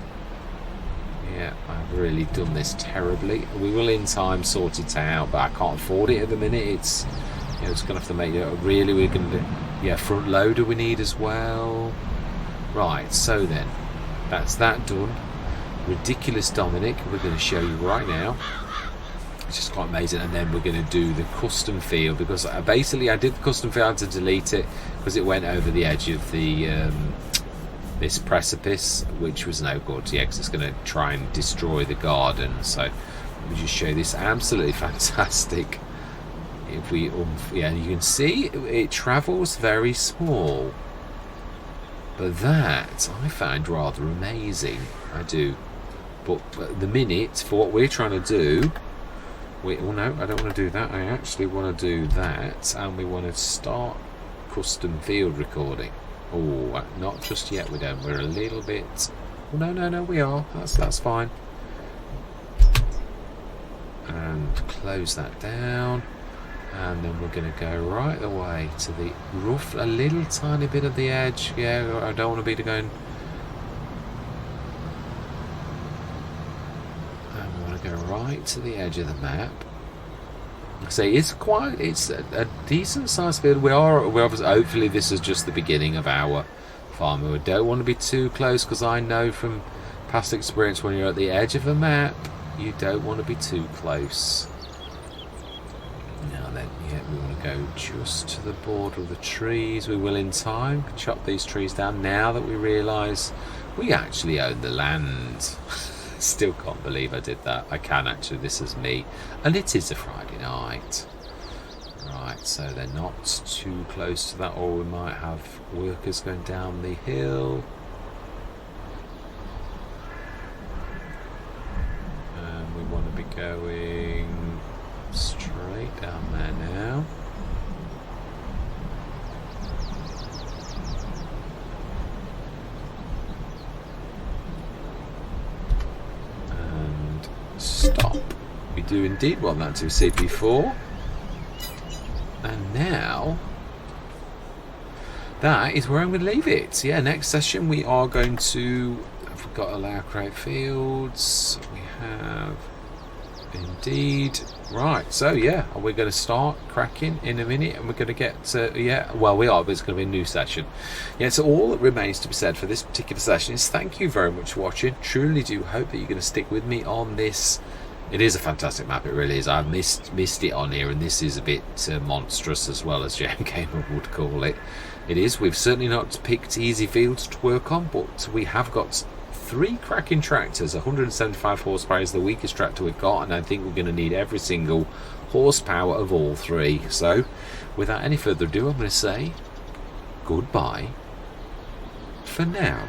Yeah, I've really done this terribly. We will in time sort it out, but I can't afford it at the minute. It's, you know, it's going to have to make it really, we're going to do, yeah, front loader we need as well. Right, so then, that's that done. Ridiculous Dominic, we're going to show you right now. It's just quite amazing. And then we're going to do the custom field, because basically I did the custom field, I had to delete it because it went over the edge of the this precipice, which was no good. Yeah, because it's going to try and destroy the garden. So let me just show you this absolutely fantastic. If we, yeah, you can see it travels very small. But that I found rather amazing. I do. But the minute for what we're trying to do, oh no, I don't want to do that. I actually want to do that, and we want to start custom field recording. Oh, not just yet. We don't. We're a little bit. Oh, no, we are. That's fine. And close that down. And then we're going to go right the way to the rough, a little tiny bit of the edge. Yeah, I don't want to be going. And we want to go right to the edge of the map. So it's a decent sized field. We're obviously, hopefully this is just the beginning of our farming. We don't want to be too close, because I know from past experience when you're at the edge of a map, you don't want to be too close. Now then, yeah, we want to go just to the border of the trees. We will in time chop these trees down now that we realise we actually own the land. Still can't believe I did that. I can actually, this is me. And it is a Friday night. Right, so they're not too close to that, or we might have workers going down the hill. And we want to be going straight down there now. And stop. We do indeed want that to CP4. And now that is where I'm going to leave it. Yeah, next session we are going to, I've got allow create fields. We have indeed. Right, so yeah, we're going to start cracking in a minute, and we're going to get to, yeah, well, we are, but it's going to be a new session. Yeah, so all that remains to be said for this particular session is thank you very much for watching. Truly do hope that you're going to stick with me on this. It is a fantastic map, it really is. I've missed it on here, and this is a bit monstrous, as well as JMGaming would call it. It is. We've certainly not picked easy fields to work on, but we have got 3 cracking tractors. 175 horsepower is the weakest tractor we've got, and I think we're going to need every single horsepower of all 3. So without any further ado, I'm going to say goodbye for now.